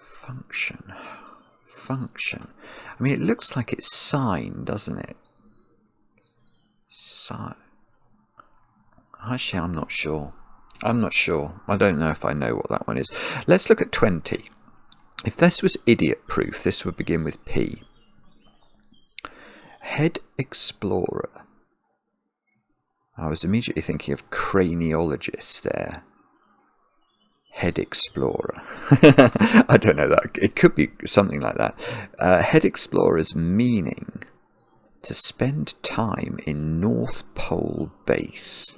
Function. I mean, it looks like it's sine, doesn't it? Sine. Actually, I'm not sure. I don't know if I know what that one is. Let's look at 20. If this was idiot proof, this would begin with P. Head explorer. I was immediately thinking of craniologist there. Head explorer. I don't know that. It could be something like that. Head explorer's meaning: to spend time in North Pole base.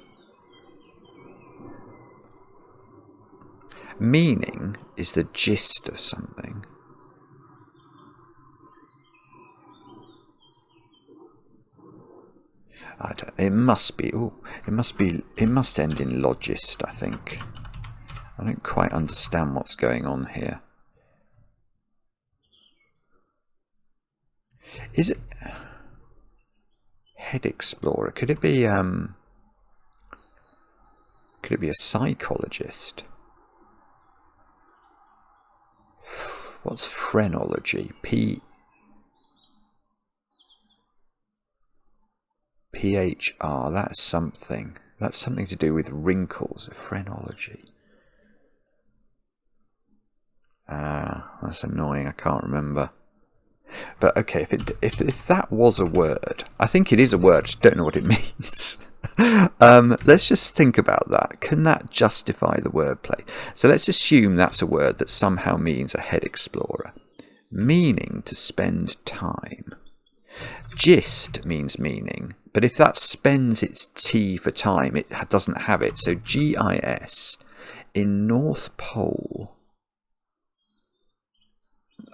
Meaning is the gist of something. It must end in logist, I think. I don't quite understand what's going on here. Is it head explorer? Could it be a psychologist? What's phrenology? PHR. That's something. That's something to do with wrinkles. Phrenology. That's annoying. I can't remember. But okay, if that was a word, I think it is a word, just don't know what it means. Let's just think about that. Can that justify the wordplay? So let's assume that's a word that somehow means a head explorer. Meaning to spend time. Gist means meaning, but if that spends its T for time, it doesn't have it. So GIS in North Pole.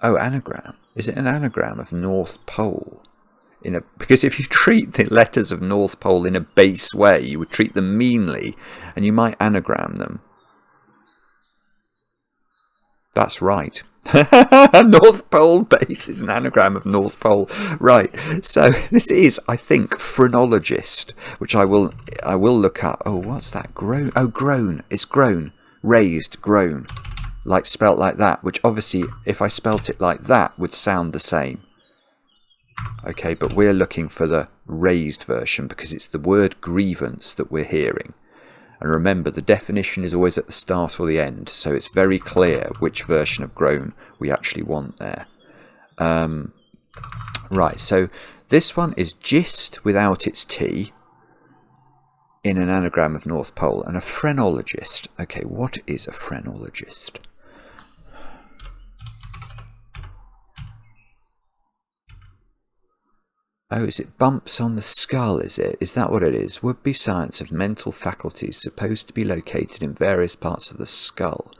Oh, anagram. Is it an anagram of North Pole? Because if you treat the letters of North Pole in a base way, you would treat them meanly, and you might anagram them. That's right. North Pole base is an anagram of North Pole. Right. So this is, I think, phrenologist, which I will look up. Oh, what's that? Groan. Oh, groan. It's groan. Raised groan. Like spelt like that, which obviously, if I spelt it like that, would sound the same. Okay, but we're looking for the raised version because it's the word grievance that we're hearing. And remember, the definition is always at the start or the end, so it's very clear which version of groan we actually want there. Right, so this one is gist without its T in an anagram of North Pole, and a phrenologist. Okay, what is a phrenologist? Oh, is it bumps on the skull, is it? Is that what it is? Would-be science of mental faculties supposed to be located in various parts of the skull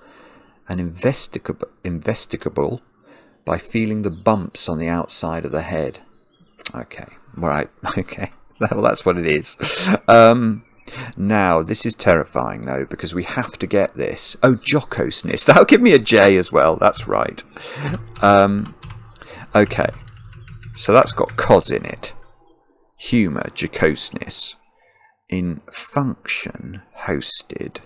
and investigable by feeling the bumps on the outside of the head. Okay, right, okay. Well, that's what it is. Now, this is terrifying, though, because we have to get this. Oh, jocoseness. That'll give me a J as well. That's right. Okay. So that's got cos in it. Humour, jocoseness. In function, hosted.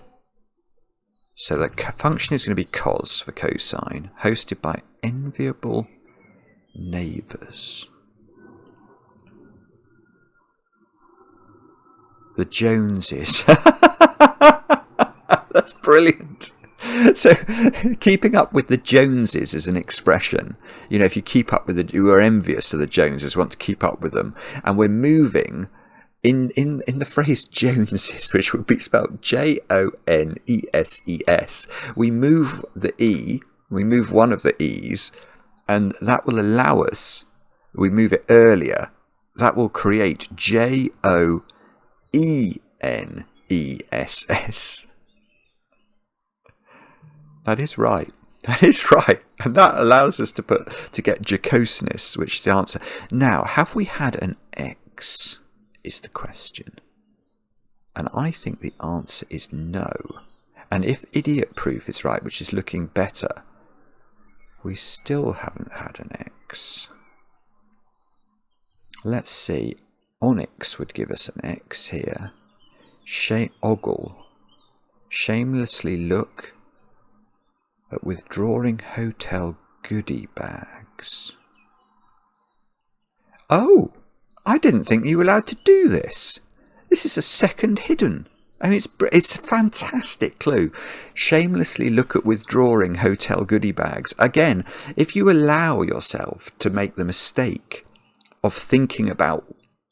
So the function is going to be cos for cosine. Hosted by enviable neighbours. The Joneses. That's brilliant. So, keeping up with the Joneses is an expression. You know, if you keep up with you are envious of the Joneses, want to keep up with them. And we're moving in the phrase Joneses, which would be spelled Joneses. We move the E, we move one of the E's, and that will allow us, we move it earlier, that will create Joeness. That is right. That is right. And that allows us to get jocoseness, which is the answer. Now, have we had an X, is the question. And I think the answer is no. And if idiot proof is right, which is looking better, we still haven't had an X. Let's see. Onyx would give us an X here. Ogle. Shamelessly look at withdrawing hotel goodie bags. Oh, I didn't think you were allowed to do this. This is a second hidden. I mean, it's a fantastic clue. Shamelessly look at withdrawing hotel goodie bags. Again, if you allow yourself to make the mistake of thinking about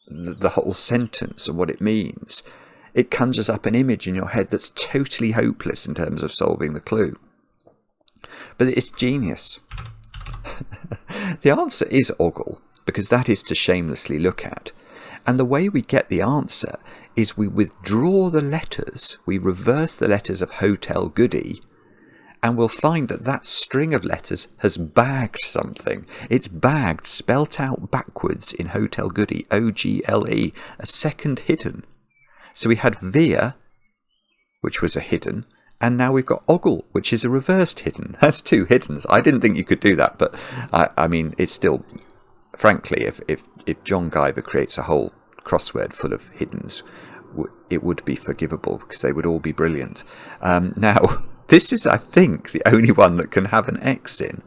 the whole sentence and what it means, it conjures up an image in your head that's totally hopeless in terms of solving the clue. But it's genius. The answer is ogle, because that is to shamelessly look at. And the way we get the answer is we withdraw the letters, we reverse the letters of hotel goodie, and we'll find that that string of letters has bagged something. It's bagged, spelt out backwards in hotel goodie, O-G-L-E, a second hidden. So we had via, which was a hidden, and now we've got ogle, which is a reversed hidden. That's two hiddens. I didn't think you could do that, but I mean, it's still, frankly, if John Guiver creates a whole crossword full of hiddens, it would be forgivable because they would all be brilliant. Now, this is, I think, the only one that can have an X in.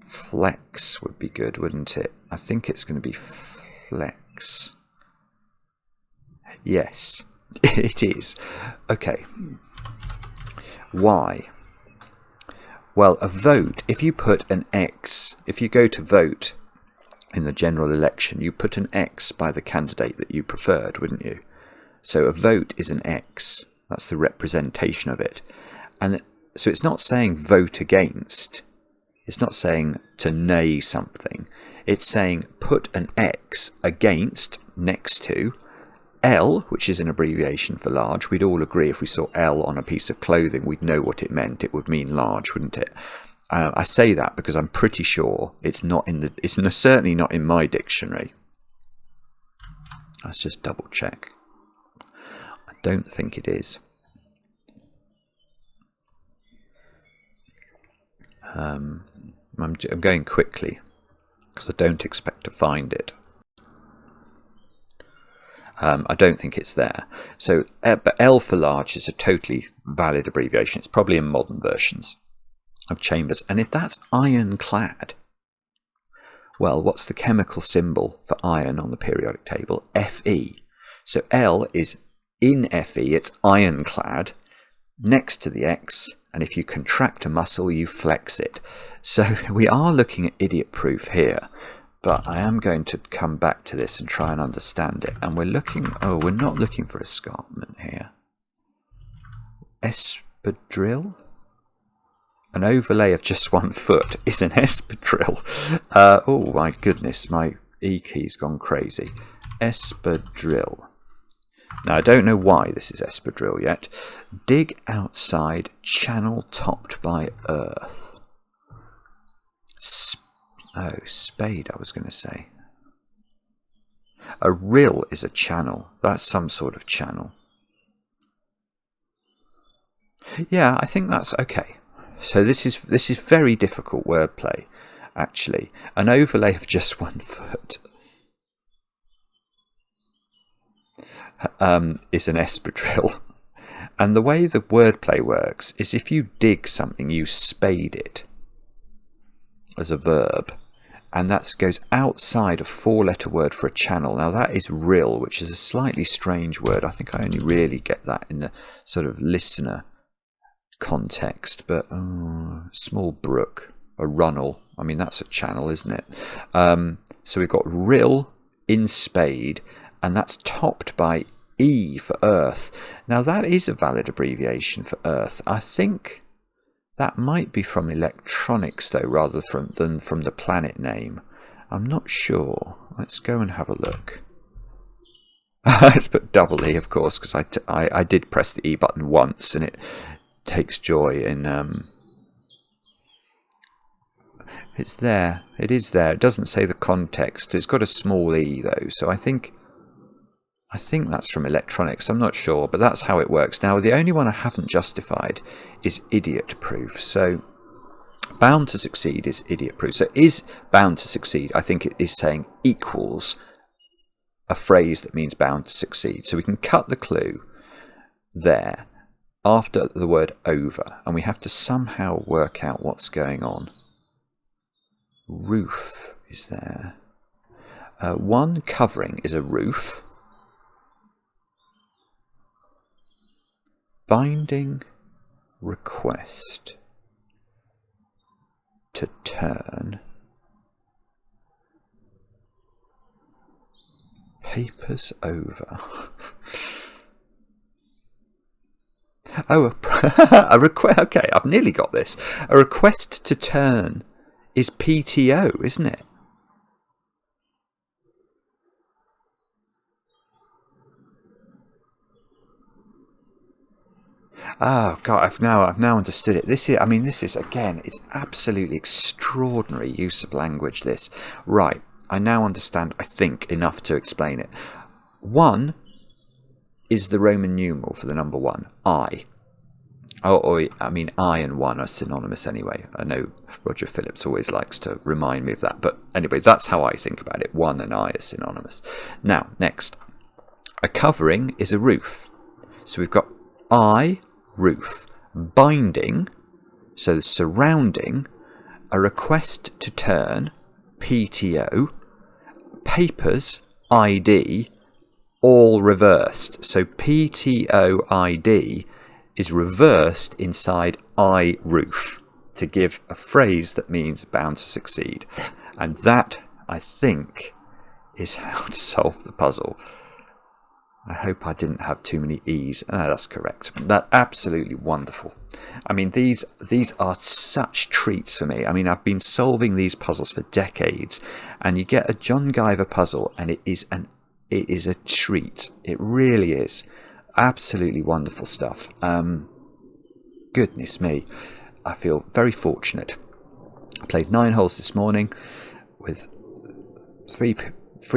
Flex would be good, wouldn't it? I think it's going to be flex. Yes, it is. Okay. Y. Well, a vote, if you put an X, if you go to vote in the general election, you put an X by the candidate that you preferred, wouldn't you? So a vote is an X. That's the representation of it. And so it's not saying vote against. It's not saying to nay something. It's saying put an X against, next to, L, which is an abbreviation for large. We'd all agree if we saw L on a piece of clothing, we'd know what it meant. It would mean large, wouldn't it? I say that because I'm pretty sure it's not in the. It's certainly not in my dictionary. Let's just double check. I don't think it is. I'm going quickly because I don't expect to find it. I don't think it's there. So, but L for large is a totally valid abbreviation. It's probably in modern versions of Chambers. And if that's ironclad, well, what's the chemical symbol for iron on the periodic table? Fe. So L is in Fe, it's ironclad, next to the X, and if you contract a muscle, you flex it. So we are looking at idiot proof here, but I am going to come back to this and try and understand it. And we're looking, we're not looking for escarpment here. Espadrille? An overlay of just 1 foot is an espadrille. Oh my goodness, my E key's gone crazy. Espadrille. Now I don't know why this is espadrille yet. Dig outside channel topped by earth. Spade I was going to say. A rill is a channel. That's some sort of channel. Yeah, I think that's okay. So this is very difficult wordplay, actually. An overlay of just 1 foot is an espadrille. And the way the wordplay works is if you dig something, you spade it as a verb. And that goes outside a 4-letter word for a channel. Now that is rill, which is a slightly strange word. I think I only really get that in the sort of listener context, but small brook, a runnel, I mean that's a channel, isn't it? So we've got rill in spade, and that's topped by E for earth. Now that is a valid abbreviation for earth. I think that might be from electronics though, rather than from the planet name. I'm not sure. Let's go and have a look. Let's put double E, of course, because I did press the E button once and it takes joy in it's there, it is there. It doesn't say the context. It's got a small E though, so I think that's from electronics. I'm not sure, but that's how it works. Now the only one I haven't justified is idiot proof. So bound to succeed is idiot proof. So is bound to succeed, I think it is saying equals a phrase that means bound to succeed. So we can cut the clue there after the word over, and we have to somehow work out what's going on. Roof is there. One covering is a roof. Binding request to turn papers over. Oh, a request. Okay, I've nearly got this. A request to turn is PTO, isn't it? Oh God, I've now understood it. This is again, it's absolutely extraordinary use of language. This, right? I now understand. I think enough to explain it. 1 is the Roman numeral for the number 1, I. I mean, I and 1 are synonymous anyway. I know Roger Phillips always likes to remind me of that. But anyway, that's how I think about it. 1 and I are synonymous. Now, next. A covering is a roof. So we've got I, roof. Binding, so surrounding. A request to turn, PTO. Papers, ID. All reversed. So PTOID is reversed inside I roof. to give a phrase that means bound to succeed. And that, I think, is how to solve the puzzle. I hope I didn't have too many E's. No, that's correct. That's absolutely wonderful. I mean, these are such treats for me. I mean, I've been solving these puzzles for decades, and you get a John Guiver puzzle, and it is a treat. It really is. Absolutely wonderful stuff. Goodness me. I feel very fortunate. I played 9 holes this morning with three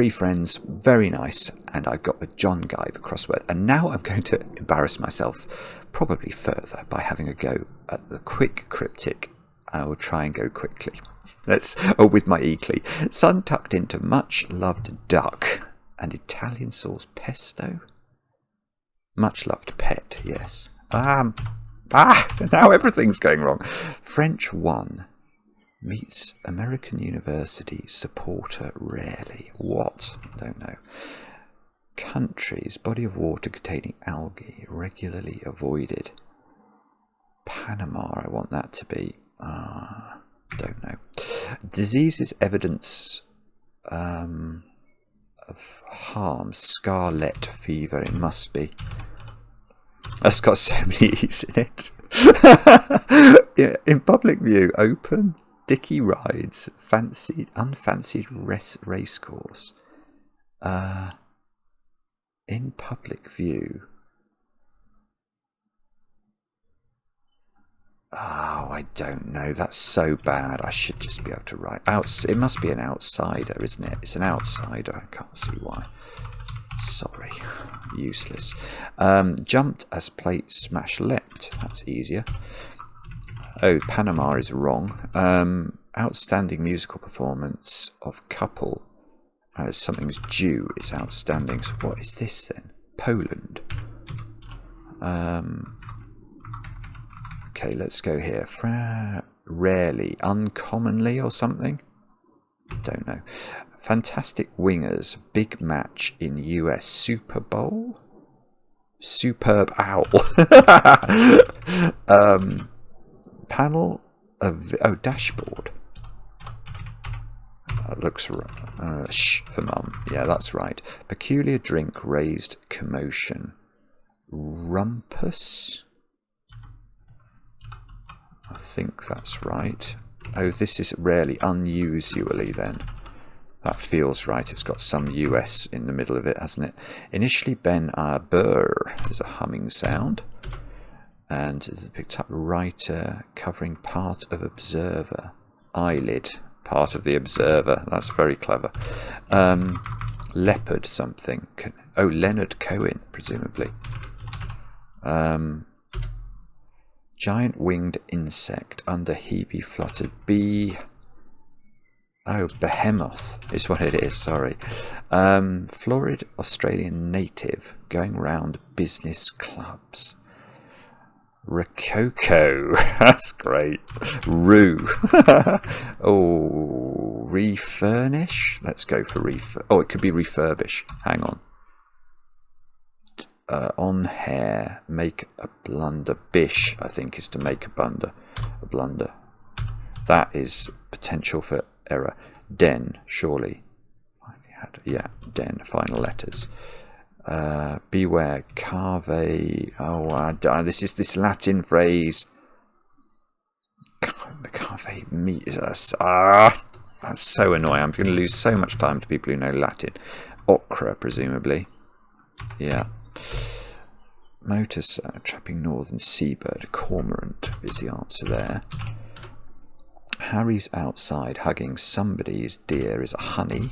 friends, very nice, and I got the John Guiver crossword. And now I'm going to embarrass myself probably further by having a go at the quick cryptic. I will try and go quickly. With my E-clee. Sun tucked into much loved duck and Italian sauce pesto. Much loved pet, yes. Now everything's going wrong. French 1. Meets American University supporter rarely. What? Don't know. Countries, body of water containing algae, regularly avoided. Panama, I want that to be. Don't know. Diseases, evidence of harm. Scarlet fever, it must be. That's got so many E's in it. Yeah, in public view, open. Dicky rides, unfancied race course. In public view. Oh, I don't know. That's so bad. I should just be able to write. It must be an outsider, isn't it? It's an outsider. I can't see why. Sorry. Useless. Jumped as plate smash leapt. That's easier. Oh, Panama is wrong. Outstanding musical performance of couple. Something's due. It's outstanding. So what is this then? Poland. Okay, let's go here. Rarely. Uncommonly or something? Don't know. Fantastic wingers. Big match in US Super Bowl? Superb owl. Panel of dashboard. Looks shh for mum. Yeah, that's right. Peculiar drink raised commotion. Rumpus. I think that's right. Oh, this is rarely, unusually then. That feels right. It's got some US in the middle of it, hasn't it? Initially, Ben Burr is a humming sound. And it's picked up writer covering part of observer. Eyelid, part of the observer. That's very clever. Leopard something. Oh, Leonard Cohen, presumably. Giant winged insect under Hebe fluttered bee. Oh, behemoth is what it is, sorry. Florid Australian native going round business clubs. Rococo, that's great. Rue. Oh, refurnish? Let's go for oh, it could be refurbish. Hang on. On hair, make a blunder. Bish, I think, is to make a blunder. That is potential for error. Den, surely. Yeah, den, final letters. Beware, carve. Oh, this is this Latin phrase. Carve meat. That's so annoying. I'm going to lose so much time to people who know Latin. Ochra, presumably. Yeah. Motors trapping northern seabird. Cormorant is the answer there. Harry's outside hugging somebody's deer is a honey.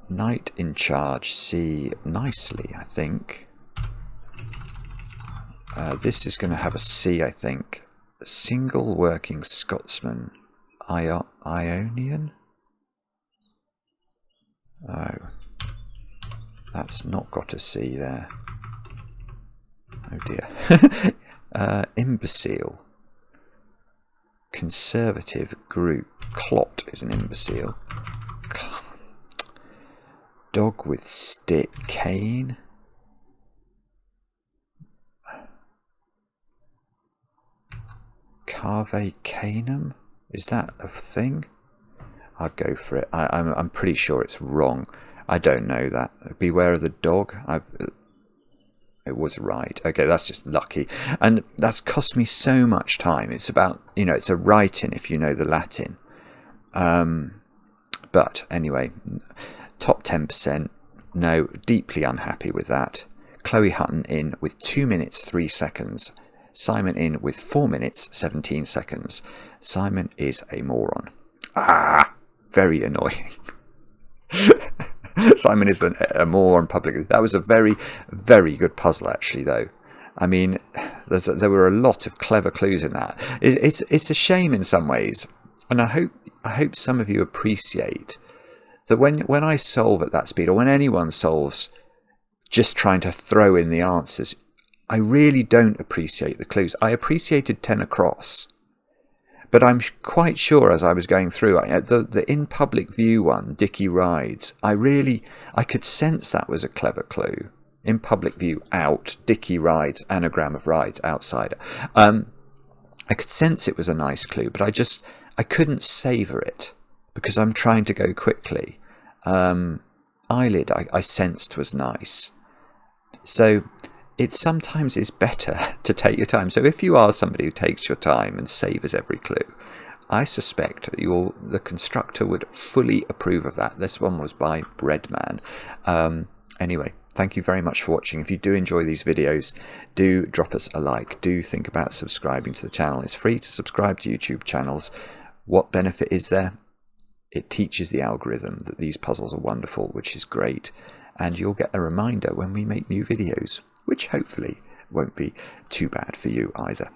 Knight in charge, see nicely, I think. This is going to have a C, I think. Single working Scotsman. Ionian? Oh. That's not got a C there. Oh dear. Imbecile. Conservative group. Clot is an imbecile. Dog with stick. Cane. Cave Canum? Is that a thing? I'll go for it. I'm pretty sure it's wrong. I don't know that. Beware of the dog. It was right. Okay, that's just lucky. And that's cost me so much time. It's about, it's a writing if you know the Latin. But anyway, top 10%. No, deeply unhappy with that. Chloe Hutton in with 2 minutes 3 seconds. Simon in with 4 minutes 17 seconds. Simon is a moron. Very annoying. Simon is a moron publicly. That was a very, very good puzzle, actually, though. I mean, there were a lot of clever clues in that. It's a shame in some ways, and I hope some of you appreciate that when I solve at that speed, or when anyone solves just trying to throw in the answers, I really don't appreciate the clues. I appreciated 10 across. But I'm quite sure as I was going through, the in public view one, Dickie Rides, I could sense that was a clever clue. In public view, out, Dickie Rides, anagram of rides, outsider. I could sense it was a nice clue, but I couldn't savour it because I'm trying to go quickly. Eyelid, I sensed was nice. So it sometimes is better to take your time. So if you are somebody who takes your time and savours every clue, I suspect that the constructor would fully approve of that. This one was by Breadman. Anyway, thank you very much for watching. If you do enjoy these videos, do drop us a like. Do think about subscribing to the channel. It's free to subscribe to YouTube channels. What benefit is there? It teaches the algorithm that these puzzles are wonderful, which is great. And you'll get a reminder when we make new videos, which hopefully won't be too bad for you either.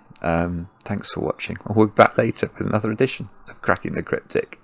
Thanks for watching. We'll be back later with another edition of Cracking the Cryptic.